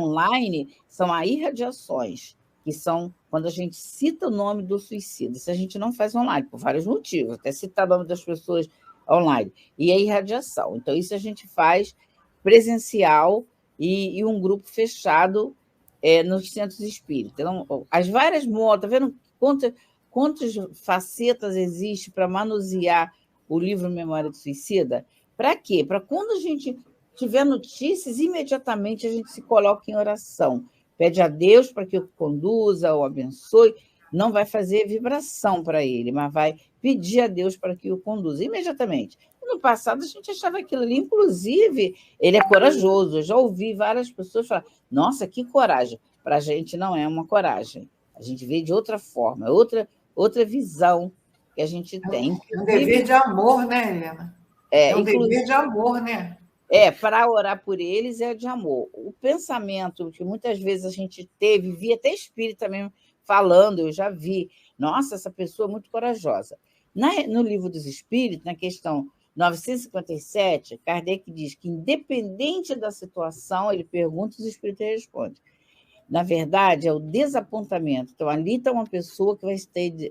online são as irradiações, que são quando a gente cita o nome do suicida. Isso a gente não faz online, por vários motivos, até citar o nome das pessoas online. E a irradiação. Então, isso a gente faz presencial e um grupo fechado nos centros espíritas. Então, as várias modos, está vendo quantas facetas existem para manusear o livro Memória do Suicida? Para quê? Para quando a gente tiver notícias, imediatamente a gente se coloca em oração. Pede a Deus para que o conduza, o abençoe. Não vai fazer vibração para ele, mas vai pedir a Deus para que o conduza imediatamente. No passado, a gente achava aquilo ali, inclusive, ele é corajoso. Eu já ouvi várias pessoas falar, nossa, que coragem. Para a gente não é uma coragem. A gente vê de outra forma, outra visão que a gente tem. É um dever de amor, né, Helena? É um dever de amor, né? Para orar por eles é de amor. O pensamento que muitas vezes a gente teve, vi até espírita mesmo falando, eu já vi, nossa, essa pessoa é muito corajosa. No Livro dos Espíritos, na questão 957, Kardec diz que, independente da situação, ele pergunta, os espíritos respondem. Na verdade, é o desapontamento. Então, ali está uma pessoa que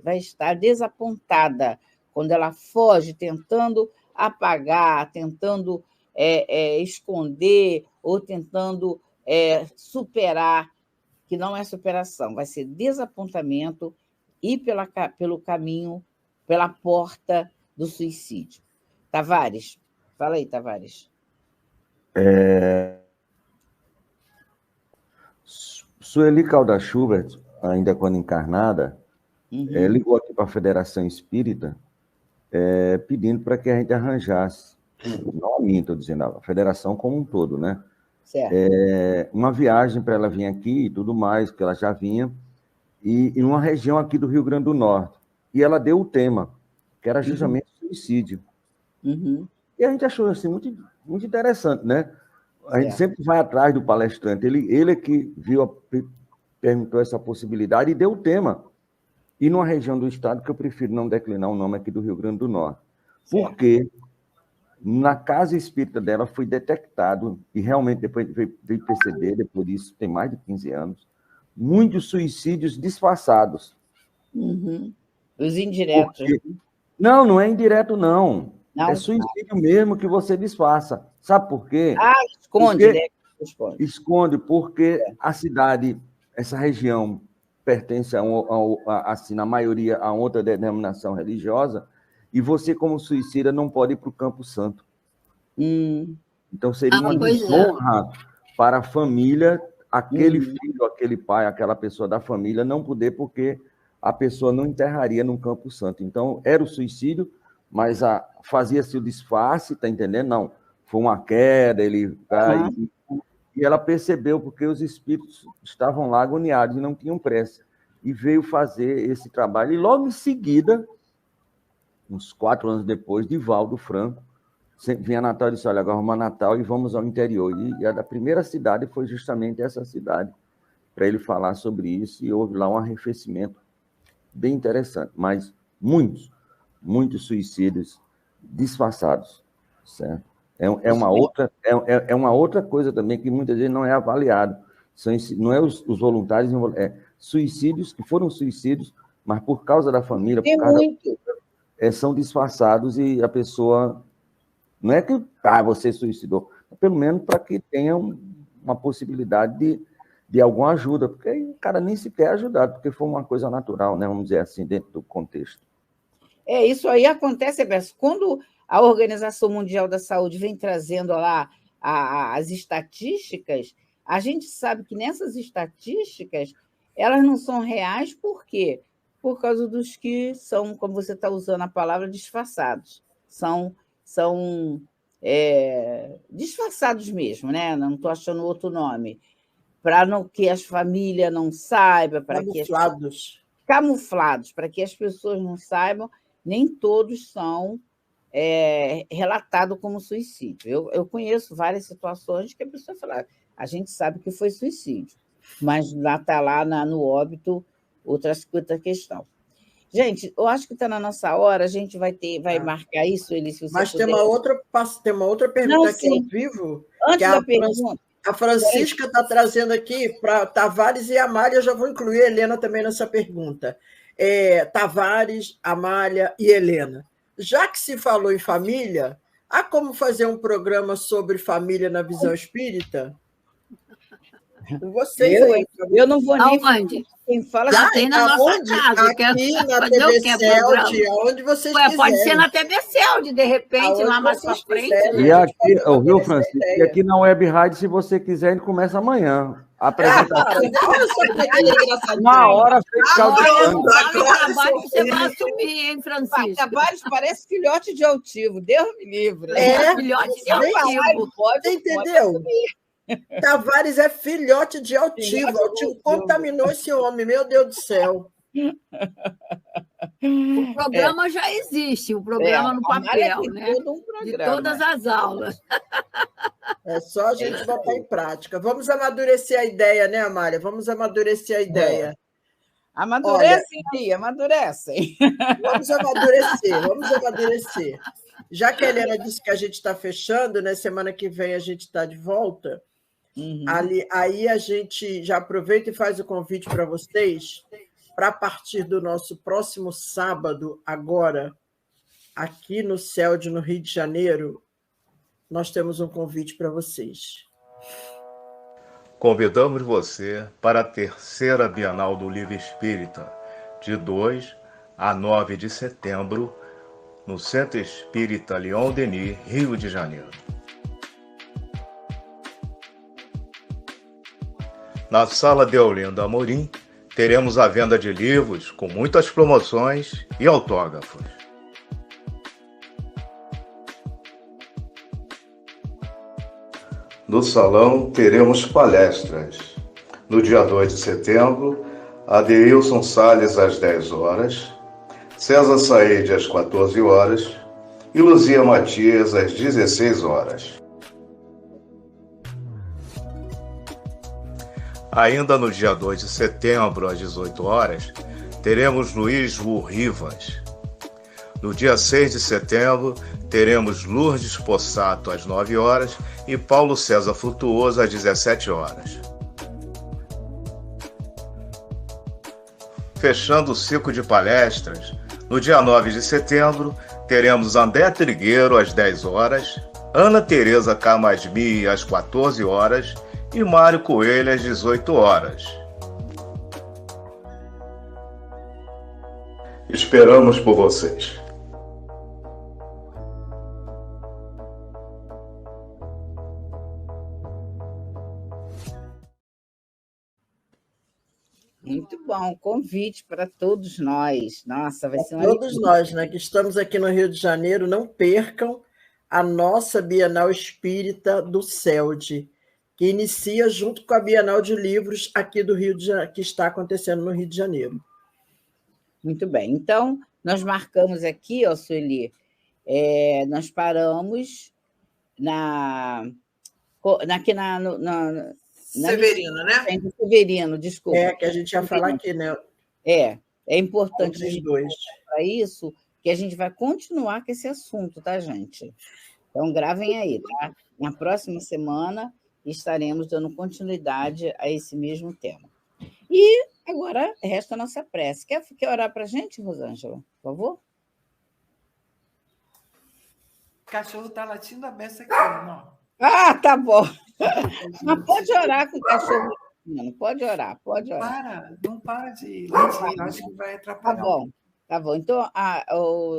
vai estar desapontada quando ela foge, tentando apagar, tentando esconder ou tentando superar, que não é superação, vai ser desapontamento e pelo caminho, pela porta do suicídio. Tavares, fala aí, Tavares. Sueli Caldas Schubert, ainda quando encarnada, ligou aqui para a Federação Espírita pedindo para que a gente arranjasse, não a mim, estou dizendo, a Federação como um todo, né? Certo. Uma viagem para ela vir aqui e tudo mais, que ela já vinha, e em uma região aqui do Rio Grande do Norte. E ela deu o tema, que era justamente suicídio. E a gente achou assim, muito, muito interessante, né? A gente sempre vai atrás do palestrante. Ele é que perguntou essa possibilidade e deu o tema. E numa região do estado que eu prefiro não declinar o nome aqui do Rio Grande do Norte. Porque na casa espírita dela foi detectado, e realmente depois veio perceber, depois disso, tem mais de 15 anos, muitos suicídios disfarçados. Os indiretos. Não é indireto, não. É suicídio mesmo que você disfarça. Sabe por quê? Esconde, né? Esconde, porque a cidade, essa região, pertence assim, na maioria, a outra denominação religiosa, e você, como suicida, não pode ir para o Campo Santo. Então, seria uma pois é. desonra para a família, aquele filho, aquele pai, aquela pessoa da família não poder, porque a pessoa não enterraria num campo santo. Então, era o suicídio, mas fazia-se o disfarce, tá entendendo? Não, foi uma queda, ele caiu. E ela percebeu, porque os espíritos estavam lá agoniados e não tinham pressa. E veio fazer esse trabalho. E logo em seguida, uns 4 anos depois, Divaldo Franco, vinha Natal e disse, olha, agora vamos a Natal e vamos ao interior. E a primeira cidade foi justamente essa cidade, para ele falar sobre isso, e houve lá um arrefecimento bem interessante, mas muitos suicídios disfarçados, certo? É uma outra coisa também que muitas vezes não é avaliado. Não é os voluntários, suicídios que foram suicídios, mas por causa da família, são disfarçados e a pessoa... Não é que você suicidou, pelo menos para que tenha uma possibilidade de alguma ajuda, porque aí o cara nem sequer é ajudado, porque foi uma coisa natural, né? Vamos dizer assim, dentro do contexto. Isso aí acontece, Berço, quando a Organização Mundial da Saúde vem trazendo lá as estatísticas, a gente sabe que nessas estatísticas elas não são reais, por quê? Por causa dos que são, como você está usando a palavra, disfarçados. São disfarçados mesmo, né? Não estou achando outro nome. Para que as famílias não saibam, camuflados, para que as pessoas não saibam, nem todos são relatados como suicídio. Eu conheço várias situações que a pessoa fala, a gente sabe que foi suicídio, mas está lá no óbito outra questão. Gente, eu acho que está na nossa hora, a gente vai marcar isso, Elis. Mas tem uma outra pergunta aqui ao vivo. Antes da pergunta. A Francisca está trazendo aqui para Tavares e Amália, eu já vou incluir a Helena também nessa pergunta. Tavares, Amália e Helena. Já que se falou em família, há como fazer um programa sobre família na visão espírita? Vocês eu não vou nem falar. Quem fala já tem na nossa casa. Aqui na TV Celd, aonde vocês quiserem. Pode ser na TV Celd, de repente, lá mais para frente. E aqui, ouviu, Francisco? E aqui na Web Rádio, se você quiser, ele começa amanhã. A apresentação. Na hora, você vai assumir, hein, Francisco? Tavares parece filhote de altivo, Deus me livre. Filhote de altivo. Você entendeu? Tavares é filhote de altivo. Altivo contaminou esse homem, meu Deus do céu. O programa já existe, o programa no papel, né? De todas as aulas. É só a gente botar em prática. Vamos amadurecer a ideia, né, Amália? Vamos amadurecer a ideia. Amadurecem. Vamos amadurecer. Já que a Helena disse que a gente está fechando, né? Semana que vem a gente está de volta. Aí a gente já aproveita e faz o convite para vocês, para a partir do nosso próximo sábado, agora, aqui no Celd, no Rio de Janeiro, nós temos um convite para vocês. Convidamos você para a 3ª Bienal do Livro Espírita, de 2 a 9 de setembro, no Centro Espírita Leon Denis, Rio de Janeiro. Na Sala Deolinda Amorim, teremos a venda de livros com muitas promoções e autógrafos. No salão, teremos palestras. No dia 2 de setembro, Adeilson Salles às 10 horas, César Saide às 14 horas e Luzia Matias às 16 horas. Ainda no dia 2 de setembro, às 18 horas, teremos Luiz Wu Rivas. No dia 6 de setembro, teremos Lourdes Possato às 9 horas e Paulo César Frutuoso às 17 horas. Fechando o ciclo de palestras, no dia 9 de setembro, teremos André Trigueiro às 10 horas, Ana Tereza Camasmi às 14 horas e Mário Coelho às 18 horas. Esperamos por vocês. Muito bom, convite para todos nós. Nossa, vai ser uma Todos alegria. nós, né, que estamos aqui no Rio de Janeiro, não percam a nossa Bienal Espírita do CELD, que inicia junto com a Bienal de Livros aqui do Rio de Janeiro, que está acontecendo no Rio de Janeiro. Muito bem. Então, nós marcamos aqui, ó, Sueli, nós paramos aqui na Severino, né? do Severino, desculpa. Que a gente ia falar aqui, né? É importante a Os gente dois. para isso, que a gente vai continuar com esse assunto, tá, gente? Então, gravem aí, tá? Na próxima semana estaremos dando continuidade a esse mesmo tema. E agora resta a nossa prece. Quer orar para a gente, Rosângela, por favor? O cachorro está latindo a beça aqui, ó. Ah, tá bom. Mas pode orar com o cachorro latindo. Pode orar. Não para de latir, acho que vai atrapalhar. Tá bom. Então,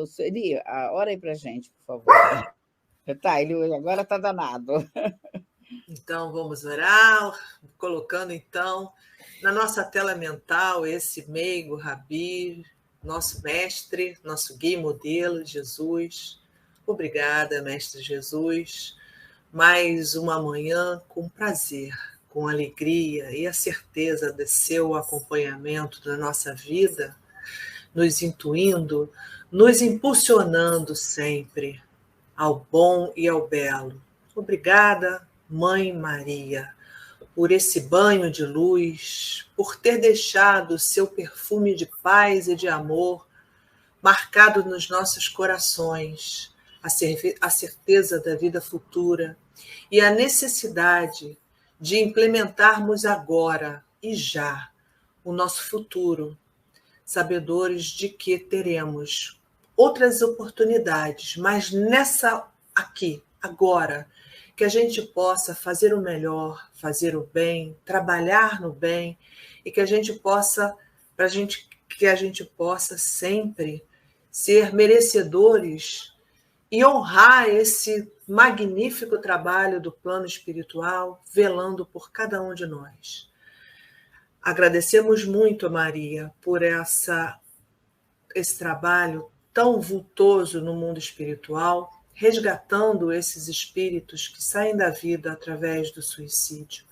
Sueli, ora aí para a gente, por favor. Tá, ele agora está danado. Então, vamos orar, colocando, então, na nossa tela mental esse meigo Rabi, nosso mestre, nosso guia e modelo, Jesus. Obrigada, Mestre Jesus. Mais uma manhã com prazer, com alegria e a certeza de seu acompanhamento na nossa vida, nos intuindo, nos impulsionando sempre ao bom e ao belo. Obrigada, Mãe Maria, por esse banho de luz, por ter deixado seu perfume de paz e de amor marcado nos nossos corações, a certeza da vida futura e a necessidade de implementarmos agora e já o nosso futuro, sabedores de que teremos outras oportunidades, mas nessa aqui, agora, que a gente possa fazer o melhor, fazer o bem, trabalhar no bem e que a gente possa sempre ser merecedores e honrar esse magnífico trabalho do plano espiritual, velando por cada um de nós. Agradecemos muito a Maria por esse trabalho tão vultoso no mundo espiritual, resgatando esses espíritos que saem da vida através do suicídio,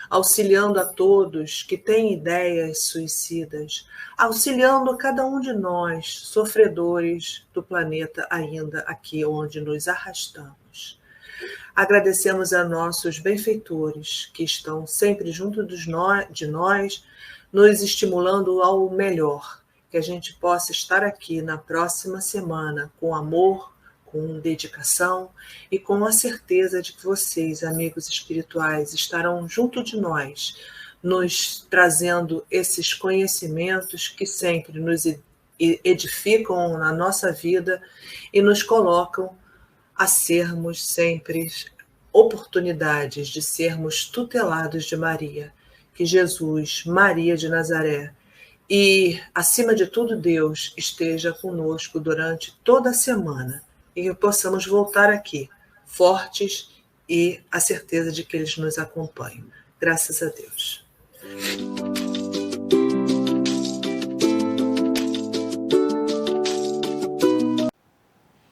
auxiliando a todos que têm ideias suicidas, auxiliando cada um de nós, sofredores do planeta ainda aqui onde nos arrastamos. Agradecemos a nossos benfeitores que estão sempre junto de nós, nos estimulando ao melhor, que a gente possa estar aqui na próxima semana com amor, com dedicação e com a certeza de que vocês, amigos espirituais, estarão junto de nós, nos trazendo esses conhecimentos que sempre nos edificam na nossa vida e nos colocam a sermos sempre oportunidades de sermos tutelados de Maria. Que Jesus, Maria de Nazaré e, acima de tudo, Deus esteja conosco durante toda a semana e que possamos voltar aqui, fortes e a certeza de que eles nos acompanham. Graças a Deus.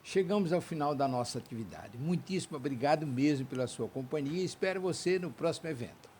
Chegamos ao final da nossa atividade. Muitíssimo obrigado mesmo pela sua companhia e espero você no próximo evento.